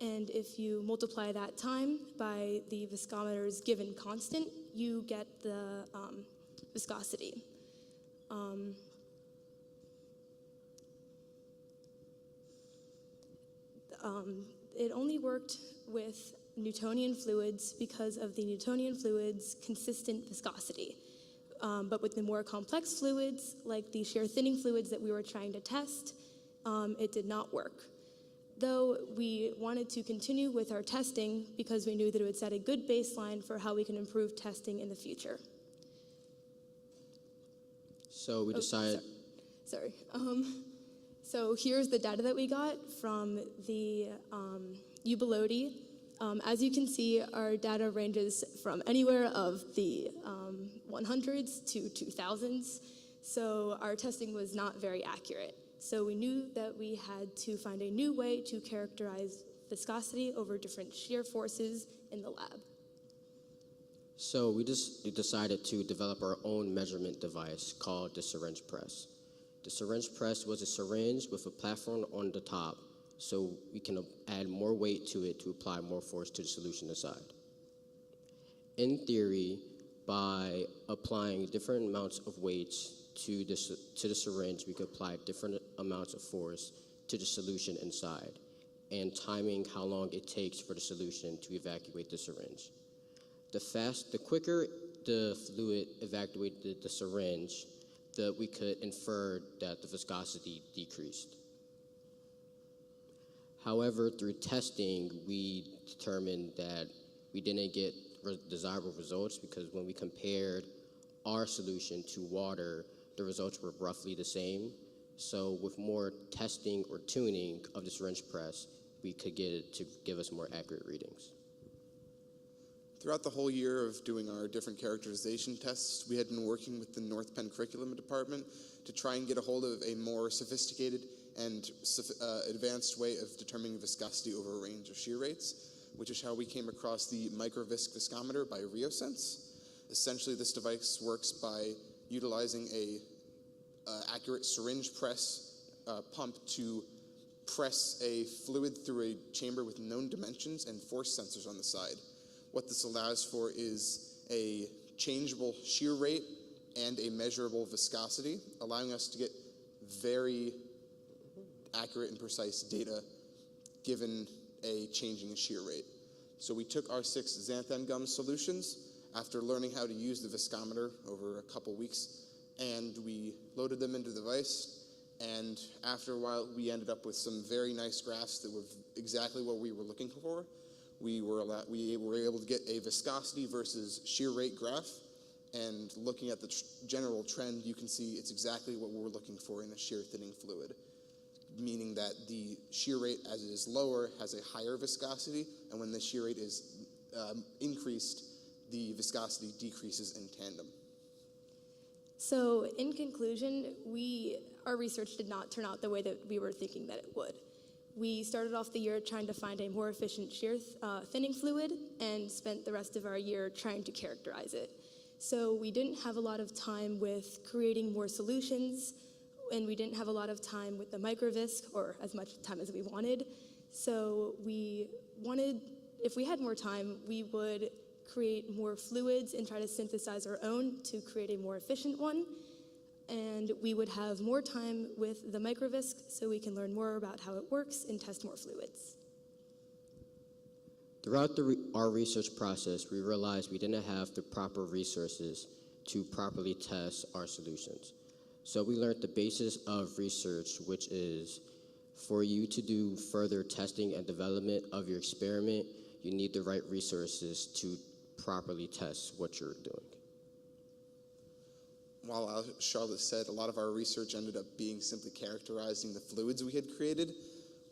[SPEAKER 11] and if you multiply that time by the viscometer's given constant, you get the viscosity. It only worked with Newtonian fluids because of the Newtonian fluids' consistent viscosity. But with the more complex fluids, like the shear thinning fluids that we were trying to test, it did not work. Though we wanted to continue with our testing because we knew that it would set a good baseline for how we can improve testing in the future.
[SPEAKER 13] So we decided.
[SPEAKER 11] Sorry. So here's the data that we got from the Ubalodi. As you can see, our data ranges from anywhere of the 100s to 2000s. So our testing was not very accurate. So we knew that we had to find a new way to characterize viscosity over different shear forces in the lab.
[SPEAKER 13] So we decided to develop our own measurement device called the syringe press. The syringe press was a syringe with a platform on the top, so we can add more weight to it to apply more force to the solution inside. In theory, by applying different amounts of weights to the syringe, we could apply different amounts of force to the solution inside, and timing how long it takes for the solution to evacuate the syringe. The quicker the fluid evacuated the syringe, we could infer that the viscosity decreased. However, through testing, we determined that we didn't get desirable results because when we compared our solution to water, the results were roughly the same. So with more testing or tuning of the syringe press, we could get it to give us more accurate readings.
[SPEAKER 12] Throughout the whole year of doing our different characterization tests, we had been working with the North Penn Curriculum Department to try and get a hold of a more sophisticated and advanced way of determining viscosity over a range of shear rates, which is how we came across the microvisc viscometer by RioSense. Essentially, this device works by utilizing a accurate syringe press pump to press a fluid through a chamber with known dimensions and force sensors on the side. What this allows for is a changeable shear rate and a measurable viscosity, allowing us to get very accurate and precise data given a changing shear rate. So we took our 6 xanthan gum solutions after learning how to use the viscometer over a couple weeks, and we loaded them into the device, and after a while we ended up with some very nice graphs that were exactly what we were looking for. We were able to get a viscosity versus shear rate graph, and looking at the general trend, you can see it's exactly what we're looking for in a shear thinning fluid, meaning that the shear rate as it is lower has a higher viscosity, and when the shear rate is increased, the viscosity decreases in tandem.
[SPEAKER 11] So in conclusion, our research did not turn out the way that we were thinking that it would. We started off the year trying to find a more efficient shear thinning fluid and spent the rest of our year trying to characterize it. So we didn't have a lot of time with creating more solutions, and we didn't have a lot of time with the microvisc, or as much time as we wanted. So if we had more time, we would create more fluids and try to synthesize our own to create a more efficient one. And we would have more time with the microvisc so we can learn more about how it works and test more fluids.
[SPEAKER 13] Throughout our research process, we realized we didn't have the proper resources to properly test our solutions. So we learned the basis of research, which is for you to do further testing and development of your experiment, you need the right resources to properly test what you're doing.
[SPEAKER 12] While Charlotte said a lot of our research ended up being simply characterizing the fluids we had created,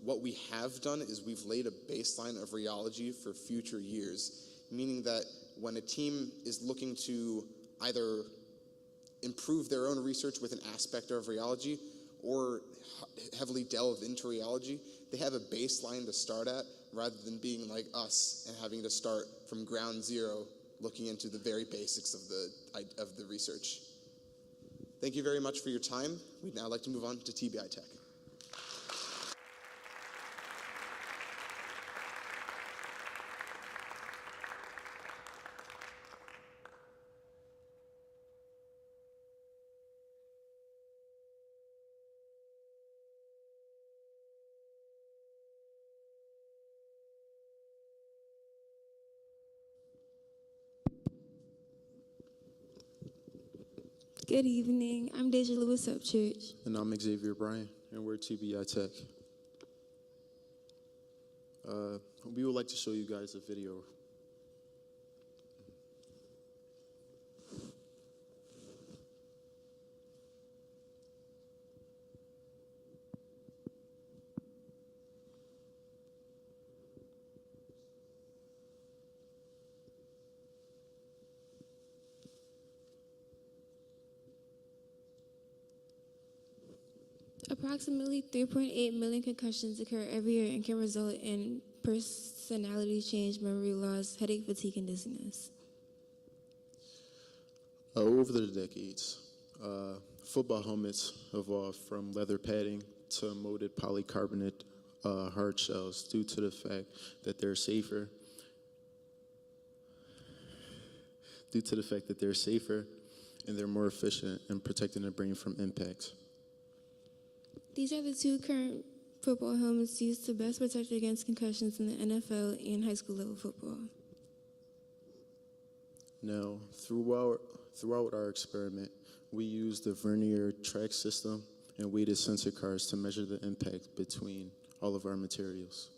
[SPEAKER 12] what we have done is we've laid a baseline of rheology for future years, meaning that when a team is looking to either improve their own research with an aspect of rheology or heavily delve into rheology, they have a baseline to start at rather than being like us and having to start from ground zero looking into the very basics of the research. Thank you very much for your time. We'd now like to move on to TBI Tech.
[SPEAKER 14] Good evening. I'm Deja Lewis Upchurch.
[SPEAKER 15] And I'm Xavier Bryan, and we're TBI Tech. We would like to show you guys a video.
[SPEAKER 14] Approximately 3.8 million concussions occur every year and can result in personality change, memory loss, headache, fatigue, and dizziness.
[SPEAKER 15] Over the decades, football helmets evolved from leather padding to molded polycarbonate hard shells due to the fact that they're safer. And they're more efficient in protecting the brain from impacts.
[SPEAKER 14] These are the two current football helmets used to best protect against concussions in the NFL and high school level football.
[SPEAKER 15] Now, throughout our experiment, we used the vernier track system and weighted sensor cards to measure the impact between all of our materials.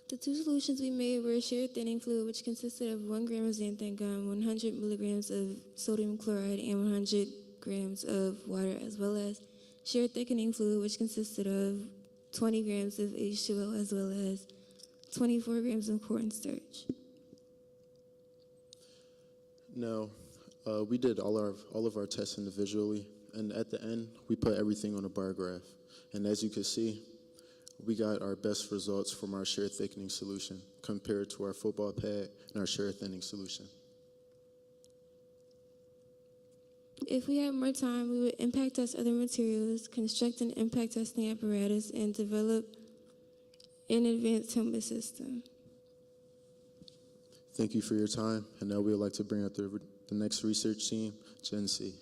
[SPEAKER 14] The two solutions we made were shear thinning fluid, which consisted of 1 gram of xanthan gum, 100 milligrams of sodium chloride, and 100 grams of water, as well as shear thickening fluid, which consisted of 20 grams of H2O, as well as 24 grams of cornstarch.
[SPEAKER 15] Now, we did all of our tests individually, and at the end, we put everything on a bar graph. And as you can see, we got our best results from our shear thickening solution compared to our football pad and our shear thinning solution.
[SPEAKER 14] If we had more time, we would impact test other materials, construct an impact testing apparatus, and develop an advanced helmet system.
[SPEAKER 15] Thank you for your time, and now we would like to bring up the next research team, Gen C.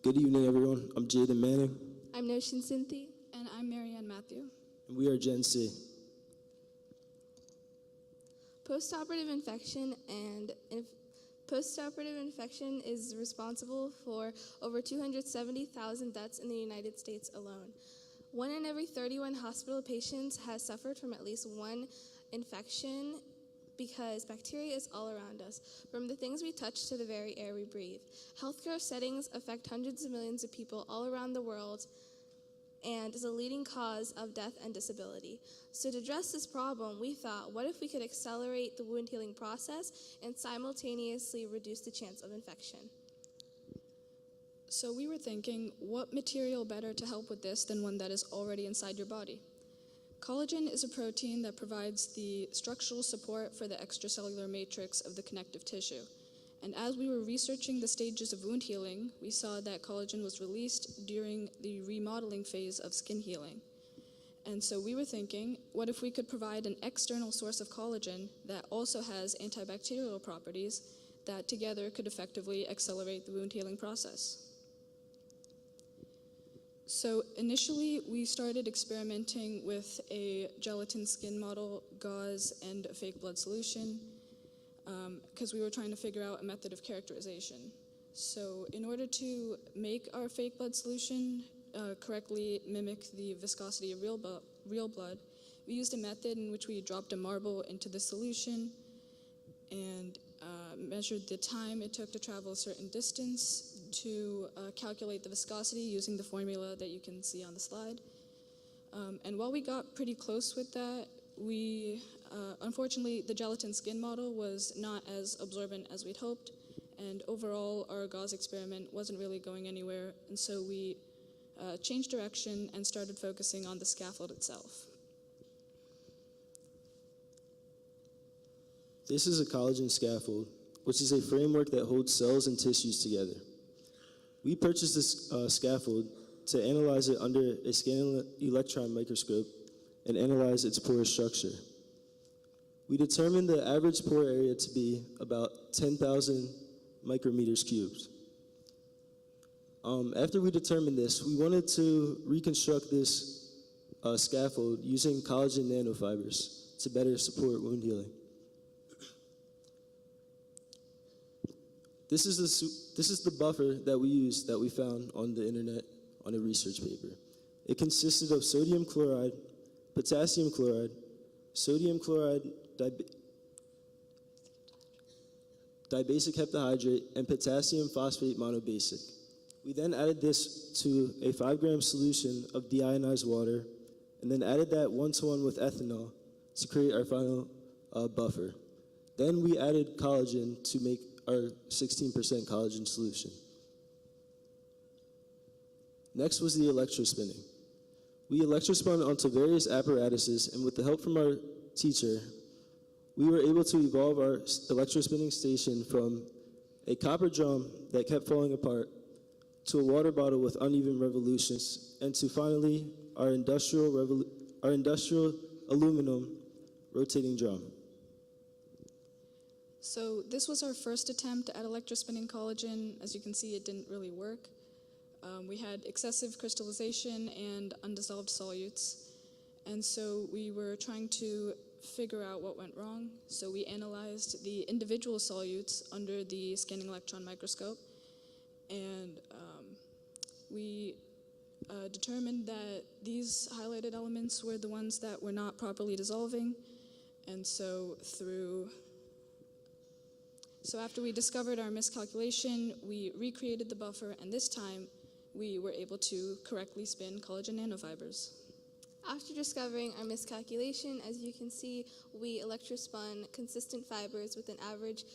[SPEAKER 16] Good evening, everyone. I'm Jaden Manning,
[SPEAKER 11] I'm Notion Cynthia.
[SPEAKER 17] And I'm Marianne Matthew.
[SPEAKER 16] and we are Gen C.
[SPEAKER 11] Postoperative infection postoperative infection is responsible for over 270,000 deaths in the United States alone. 1 in every 31 hospital patients has suffered from at least one infection because bacteria is all around us, from the things we touch to the very air we breathe. Healthcare settings affect hundreds of millions of people all around the world and is a leading cause of death and disability. So to address this problem, we thought, what if we could accelerate the wound healing process and simultaneously reduce the chance of infection?
[SPEAKER 17] So we were thinking, what material better to help with this than one that is already inside your body? Collagen is a protein that provides the structural support for the extracellular matrix of the connective tissue. And as we were researching the stages of wound healing, we saw that collagen was released during the remodeling phase of skin healing. And so we were thinking, what if we could provide an external source of collagen that also has antibacterial properties that together could effectively accelerate the wound healing process? So initially, we started experimenting with a gelatin skin model, gauze, and a fake blood solution, because we were trying to figure out a method of characterization. So in order to make our fake blood solution correctly mimic the viscosity of real blood, we used a method in which we dropped a marble into the solution and measured the time it took to travel a certain distance to calculate the viscosity using the formula that you can see on the slide. And while we got pretty close with that, unfortunately, the gelatin skin model was not as absorbent as we'd hoped, and overall, our gauze experiment wasn't really going anywhere, and so we changed direction and started focusing on the scaffold itself.
[SPEAKER 16] This is a collagen scaffold, which is a framework that holds cells and tissues together. We purchased this scaffold to analyze it under a scanning electron microscope and analyze its pore structure. We determined the average pore area to be about 10,000 micrometers cubed. After we determined this, we wanted to reconstruct this scaffold using collagen nanofibers to better support wound healing. This is the buffer that we used that we found on the internet on a research paper. It consisted of sodium chloride, potassium chloride, sodium chloride, dibasic heptahydrate, and potassium phosphate monobasic. We then added this to a 5-gram solution of deionized water, and then added that 1-to-1 with ethanol to create our final buffer. Then we added collagen to make our 16% collagen solution. Next was the electrospinning. We electrospun onto various apparatuses, and with the help from our teacher, we were able to evolve our electrospinning station from a copper drum that kept falling apart to a water bottle with uneven revolutions, and to finally our industrial aluminum rotating drum.
[SPEAKER 17] So this was our first attempt at electrospinning collagen. As you can see, it didn't really work. We had excessive crystallization and undissolved solutes. And so we were trying to figure out what went wrong. So we analyzed the individual solutes under the scanning electron microscope. And we determined that these highlighted elements were the ones that were not properly dissolving. And so after we discovered our miscalculation, we recreated the buffer, and this time we were able to correctly spin collagen nanofibers.
[SPEAKER 18] After discovering our miscalculation, as you can see, we electrospun consistent fibers with an average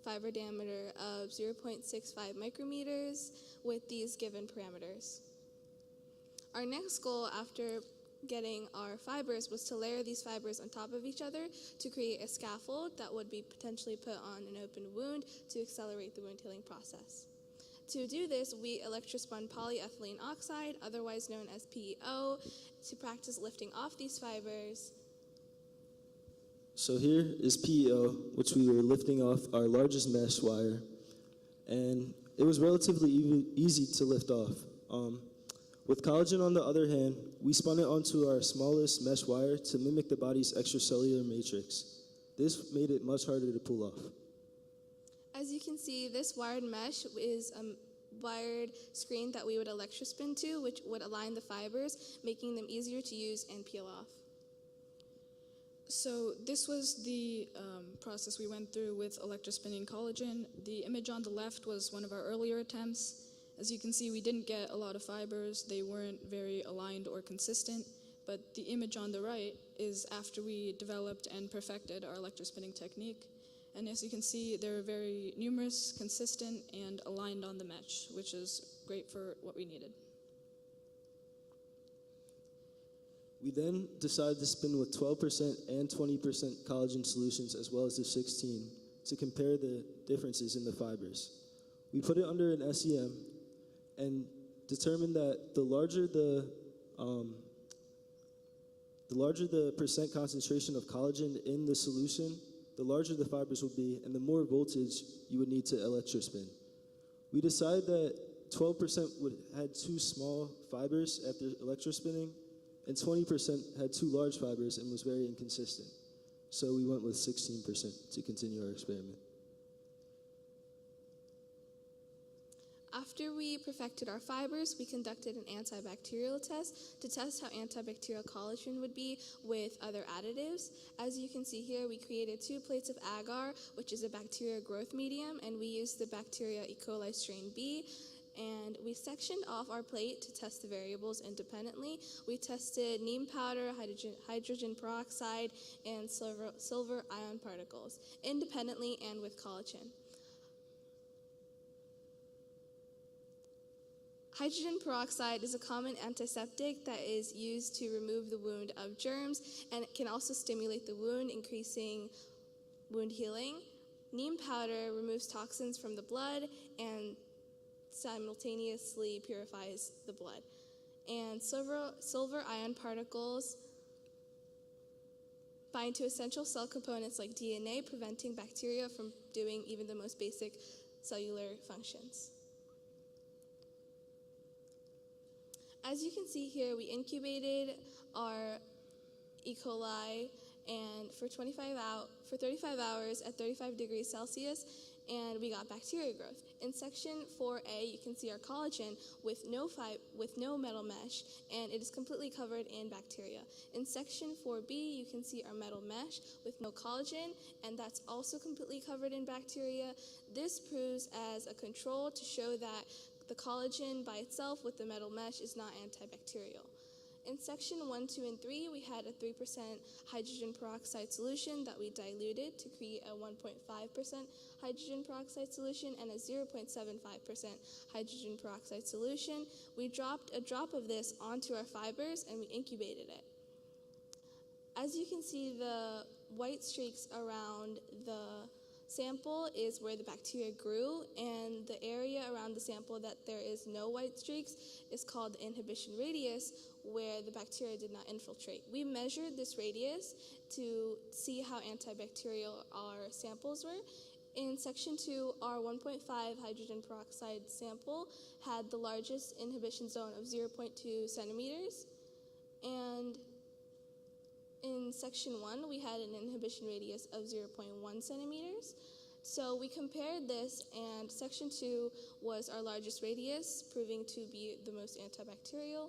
[SPEAKER 18] fiber diameter of 0.65 micrometers with these given parameters. Our next goal after getting our fibers was to layer these fibers on top of each other to create a scaffold that would be potentially put on an open wound to accelerate the wound healing process. To do this, we electrospun polyethylene oxide, otherwise known as PEO, to practice lifting off these fibers.
[SPEAKER 16] So here is PEO, which we were lifting off our largest mesh wire, and it was relatively easy to lift off. With collagen, on the other hand, we spun it onto our smallest mesh wire to mimic the body's extracellular matrix. This made it much harder to pull off.
[SPEAKER 18] As you can see, this wired mesh is a wired screen that we would electrospin to, which would align the fibers, making them easier to use and peel off.
[SPEAKER 17] So this was the process we went through with electrospinning collagen. The image on the left was one of our earlier attempts. As you can see, we didn't get a lot of fibers. They weren't very aligned or consistent. But the image on the right is after we developed and perfected our electrospinning technique. And as you can see, they're very numerous, consistent, and aligned on the mesh, which is great for what we needed.
[SPEAKER 16] We then decided to spin with 12% and 20% collagen solutions, as well as the 16, to compare the differences in the fibers. We put it under an SEM and determined that the larger the percent concentration of collagen in the solution, the larger the fibers would be, and the more voltage you would need to electrospin. We decided that 12% had too small fibers after electrospinning, and 20% had too large fibers and was very inconsistent. So we went with 16% to continue our experiment.
[SPEAKER 18] After we perfected our fibers, we conducted an antibacterial test to test how antibacterial collagen would be with other additives. As you can see here, we created 2 plates of agar, which is a bacteria growth medium, and we used the bacteria E. coli strain B. And we sectioned off our plate to test the variables independently. We tested neem powder, hydrogen peroxide, and silver ion particles independently and with collagen. Hydrogen peroxide is a common antiseptic that is used to remove the wound of germs, and it can also stimulate the wound, increasing wound healing. Neem powder removes toxins from the blood, and simultaneously purifies the blood. And silver ion particles bind to essential cell components like DNA, preventing bacteria from doing even the most basic cellular functions. As you can see here, we incubated our E. coli and for 35 hours at 35 degrees Celsius, and we got bacteria growth. In section 4A, you can see our collagen with no metal mesh, and it is completely covered in bacteria. In section 4B, you can see our metal mesh with no collagen, and that's also completely covered in bacteria. This proves as a control to show that the collagen by itself with the metal mesh is not antibacterial. In section 1, 2, and 3, we had a 3% hydrogen peroxide solution that we diluted to create a 1.5% hydrogen peroxide solution and a 0.75% hydrogen peroxide solution. We dropped a drop of this onto our fibers and we incubated it. As you can see, the white streaks around the sample is where the bacteria grew, and the area around the sample that there is no white streaks is called the inhibition radius, where the bacteria did not infiltrate. We measured this radius to see how antibacterial our samples were. In section 2, our 1.5 hydrogen peroxide sample had the largest inhibition zone of 0.2 centimeters, and in section 1, we had an inhibition radius of 0.1 centimeters. So we compared this, and section 2 was our largest radius, proving to be the most antibacterial.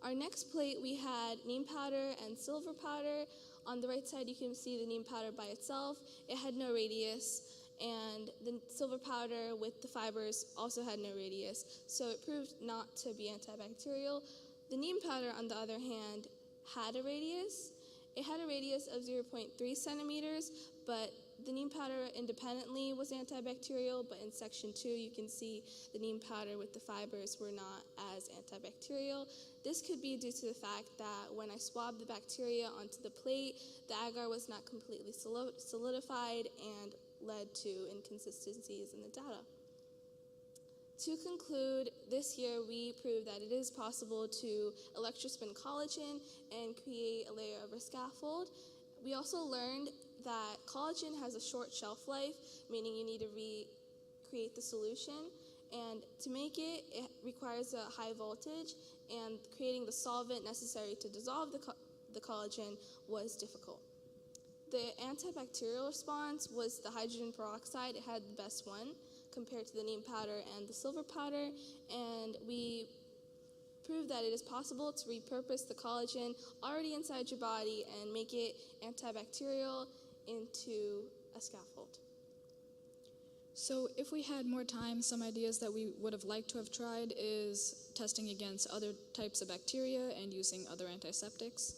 [SPEAKER 18] Our next plate, we had neem powder and silver powder. On the right side, you can see the neem powder by itself. It had no radius, and the silver powder with the fibers also had no radius, so it proved not to be antibacterial. The neem powder, on the other hand, had a radius. It had a radius of 0.3 centimeters, but the neem powder independently was antibacterial, but in section 2 you can see the neem powder with the fibers were not as antibacterial. This could be due to the fact that when I swabbed the bacteria onto the plate, the agar was not completely solidified and led to inconsistencies in the data. To conclude, this year we proved that it is possible to electrospin collagen and create a layer of a scaffold. We also learned that collagen has a short shelf life, meaning you need to recreate the solution. And to make it, it requires a high voltage, and creating the solvent necessary to dissolve the collagen was difficult. The antibacterial response was the hydrogen peroxide. It had the best one compared to the neem powder and the silver powder, and we proved that it is possible to repurpose the collagen already inside your body and make it antibacterial into a scaffold.
[SPEAKER 17] So if we had more time, some ideas that we would have liked to have tried is testing against other types of bacteria and using other antiseptics.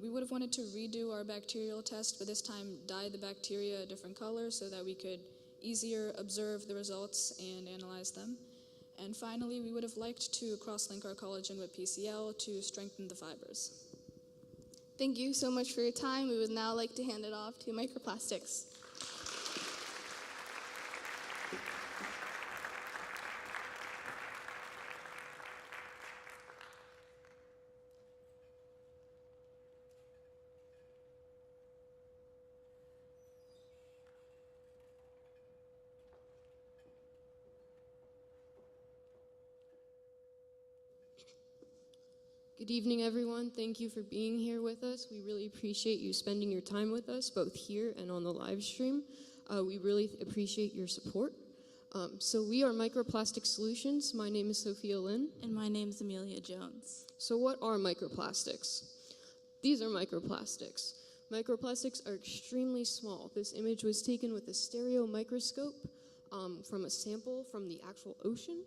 [SPEAKER 17] We would have wanted to redo our bacterial test, but this time dye the bacteria a different color so that we could easier observe the results and analyze them. And finally, we would have liked to cross-link our collagen with PCl to strengthen the fibers.
[SPEAKER 18] Thank you so much for your time. We would now like to hand it off to microplastics.
[SPEAKER 19] Good evening, everyone. Thank you for being here with us. We really appreciate you spending your time with us, both here and on the live stream. We really appreciate your support. So we are Microplastic Solutions. My name is Sophia Lynn.
[SPEAKER 20] And my name is Amelia Jones.
[SPEAKER 19] So what are microplastics? These are microplastics. Microplastics are extremely small. This image was taken with a stereo microscope from a sample from the actual ocean.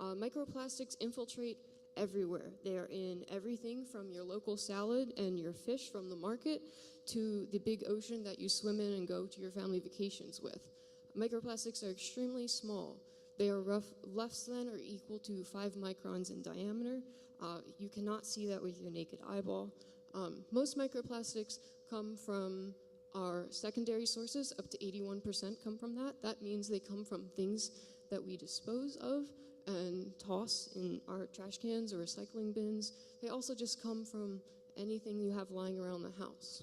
[SPEAKER 19] Microplastics infiltrate everywhere. They are in everything from your local salad and your fish from the market to the big ocean that you swim in and go to your family vacations with. Microplastics are extremely small. They are less than or equal to 5 microns in diameter. You cannot see that with your naked eyeball. Most microplastics come from Our secondary sources, up to 81%, come from that. That means they come from things that we dispose of and toss in our trash cans or recycling bins. They also just come from anything you have lying around the house.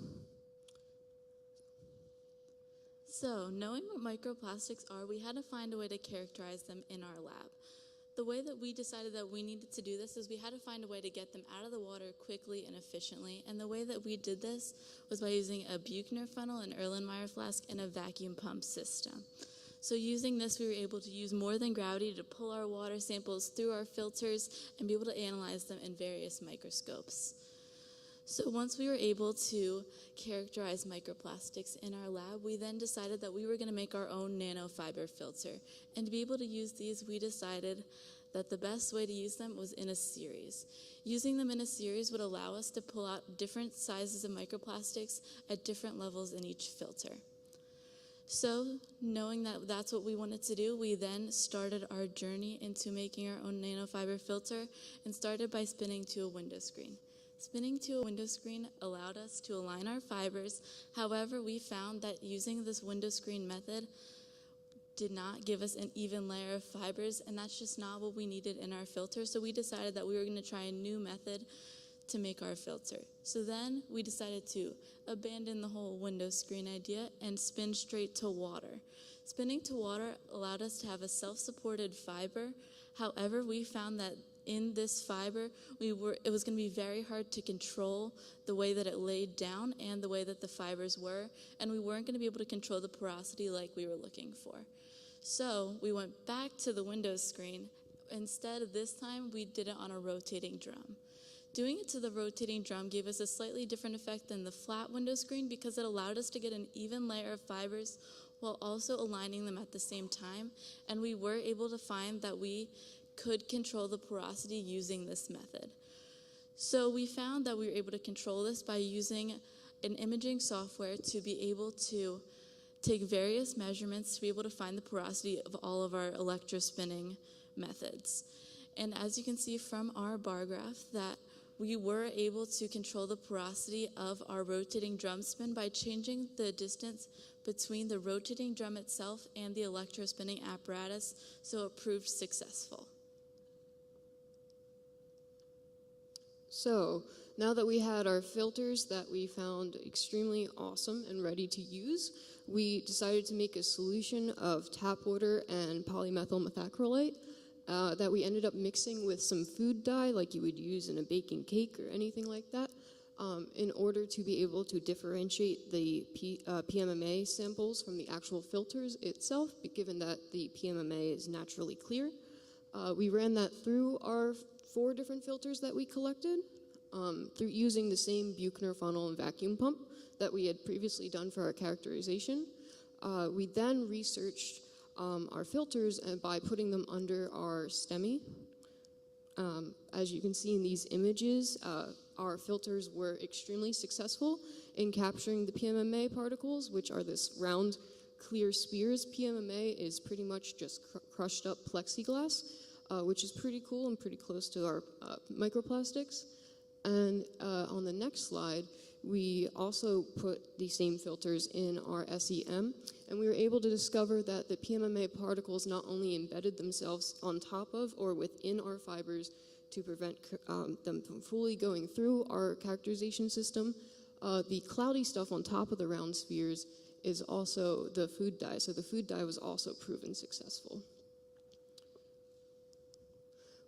[SPEAKER 20] So, knowing what microplastics are, we had to find a way to characterize them in our lab. The way that we decided that we needed to do this is we had to find a way to get them out of the water quickly and efficiently. And the way that we did this was by using a Buchner funnel, an Erlenmeyer flask, and a vacuum pump system. So using this, we were able to use more than gravity to pull our water samples through our filters and be able to analyze them in various microscopes. So once we were able to characterize microplastics in our lab, we then decided that we were going to make our own nanofiber filter. And to be able to use these, we decided that the best way to use them was in a series. Using them in a series would allow us to pull out different sizes of microplastics at different levels in each filter. So, knowing that that's what we wanted to do, we then started our journey into making our own nanofiber filter and started by spinning to a window screen. Spinning to a window screen allowed us to align our fibers. However, we found that using this window screen method did not give us an even layer of fibers, and that's just not what we needed in our filter. So we decided that we were going to try a new method to make our filter. So then we decided to abandon the whole window screen idea and spin straight to water. Spinning to water allowed us to have a self-supported fiber. However, we found that in this fiber, it was going to be very hard to control the way that it laid down and the way that the fibers were, and we weren't going to be able to control the porosity like we were looking for. So we went back to the window screen. Instead, this time, we did it on a rotating drum. Doing it to the rotating drum gave us a slightly different effect than the flat window screen because it allowed us to get an even layer of fibers while also aligning them at the same time, and we were able to find that we could control the porosity using this method. So we found that we were able to control this by using an imaging software to be able to take various measurements to be able to find the porosity of all of our electrospinning methods. And as you can see from our bar graph, that we were able to control the porosity of our rotating drum spin by changing the distance between the rotating drum itself and the electrospinning apparatus, so it proved successful.
[SPEAKER 19] So, now that we had our filters that we found extremely awesome and ready to use, we decided to make a solution of tap water and polymethyl methacrylate that we ended up mixing with some food dye like you would use in a baking cake or anything like that in order to be able to differentiate the PMMA samples from the actual filters itself, given that the PMMA is naturally clear. We ran that through our 4 different filters that we collected through using the same Buchner funnel and vacuum pump that we had previously done for our characterization. We then researched our filters by putting them under our STEMI. As you can see in these images, our filters were extremely successful in capturing the PMMA particles, which are this round, clear spheres. PMMA is pretty much just crushed up plexiglass, which is pretty cool and pretty close to our microplastics. And on the next slide, we also put the same filters in our SEM, and we were able to discover that the PMMA particles not only embedded themselves on top of or within our fibers to prevent them from fully going through our characterization system, the cloudy stuff on top of the round spheres is also the food dye. So the food dye was also proven successful.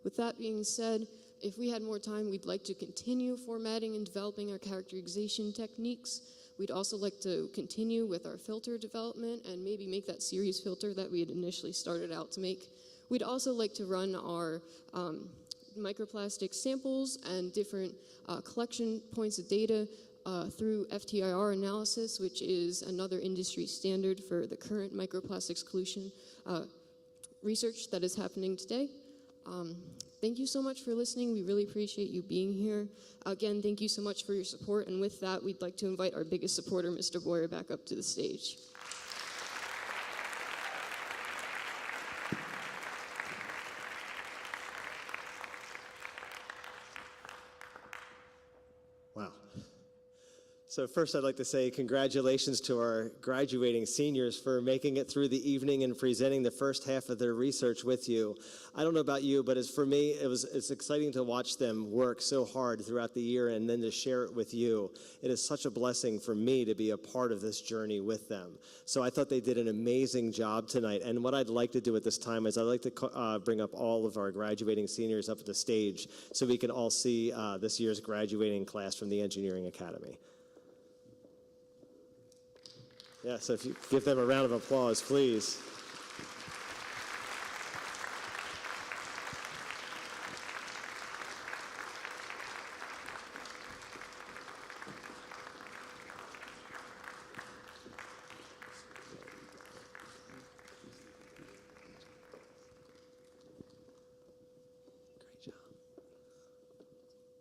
[SPEAKER 19] With that being said, if we had more time, we'd like to continue formatting and developing our characterization techniques. We'd also like to continue with our filter development and maybe make that series filter that we had initially started out to make. We'd also like to run our microplastic samples and different collection points of data through FTIR analysis, which is another industry standard for the current microplastics pollution research that is happening today. Thank you so much for listening. We really appreciate you being here. Again, thank you so much for your support. And with that, we'd like to invite our biggest supporter, Mr. Boyer, back up to the stage.
[SPEAKER 1] Wow. So first, I'd like to say congratulations to our graduating seniors for making it through the evening and presenting the first half of their research with you. I don't know about you, but for me, it's exciting to watch them work so hard throughout the year and then to share it with you. It is such a blessing for me to be a part of this journey with them. So I thought they did an amazing job tonight. And what I'd like to do at this time is I'd like to bring up all of our graduating seniors up at the stage so we can all see this year's graduating class from the Engineering Academy. Yeah, so if you give them a round of applause, please.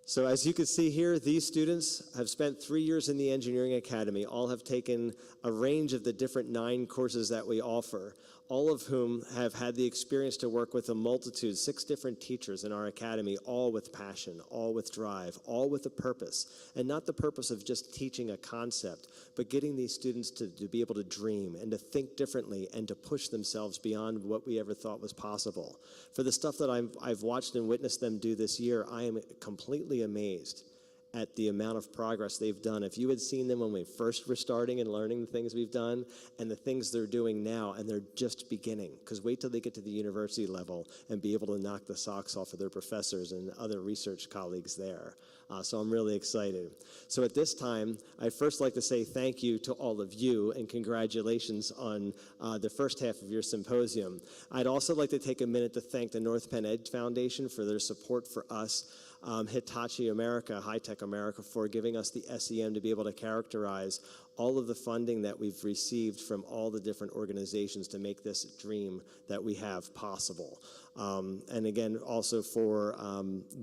[SPEAKER 1] So as you can see here, these students have spent 3 years in the Engineering Academy. All have taken a range of the different 9 courses that we offer, all of whom have had the experience to work with a multitude, 6 different teachers in our academy, all with passion, all with drive, all with a purpose. And not the purpose of just teaching a concept, but getting these students to be able to dream and to think differently and to push themselves beyond what we ever thought was possible. For the stuff that I've watched and witnessed them do this year, I am completely amazed at the amount of progress they've done. If you had seen them when we first were starting and learning the things we've done and the things they're doing now, and they're just beginning, because wait till they get to the university level and be able to knock the socks off of their professors and other research colleagues there. So I'm really excited. So at this time, I'd first like to say thank you to all of you and congratulations on the first half of your symposium. I'd also like to take a minute to thank the North Penn Ed Foundation for their support for us, Hitachi America, High Tech America, for giving us the SEM to be able to characterize all of the funding that we've received from all the different organizations to make this dream that we have possible. And again, also for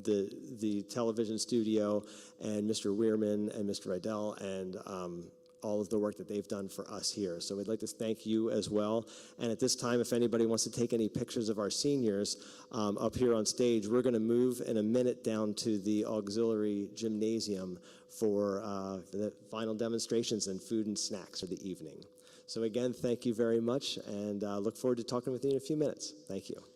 [SPEAKER 1] the television studio and Mr. Weirman and Mr. Rydell and all of the work that they've done for us here. So we'd like to thank you as well. And at this time, if anybody wants to take any pictures of our seniors up here on stage, we're going to move in a minute down to the auxiliary gymnasium for the final demonstrations and food and snacks for the evening. So again, thank you very much, and look forward to talking with you in a few minutes. Thank you.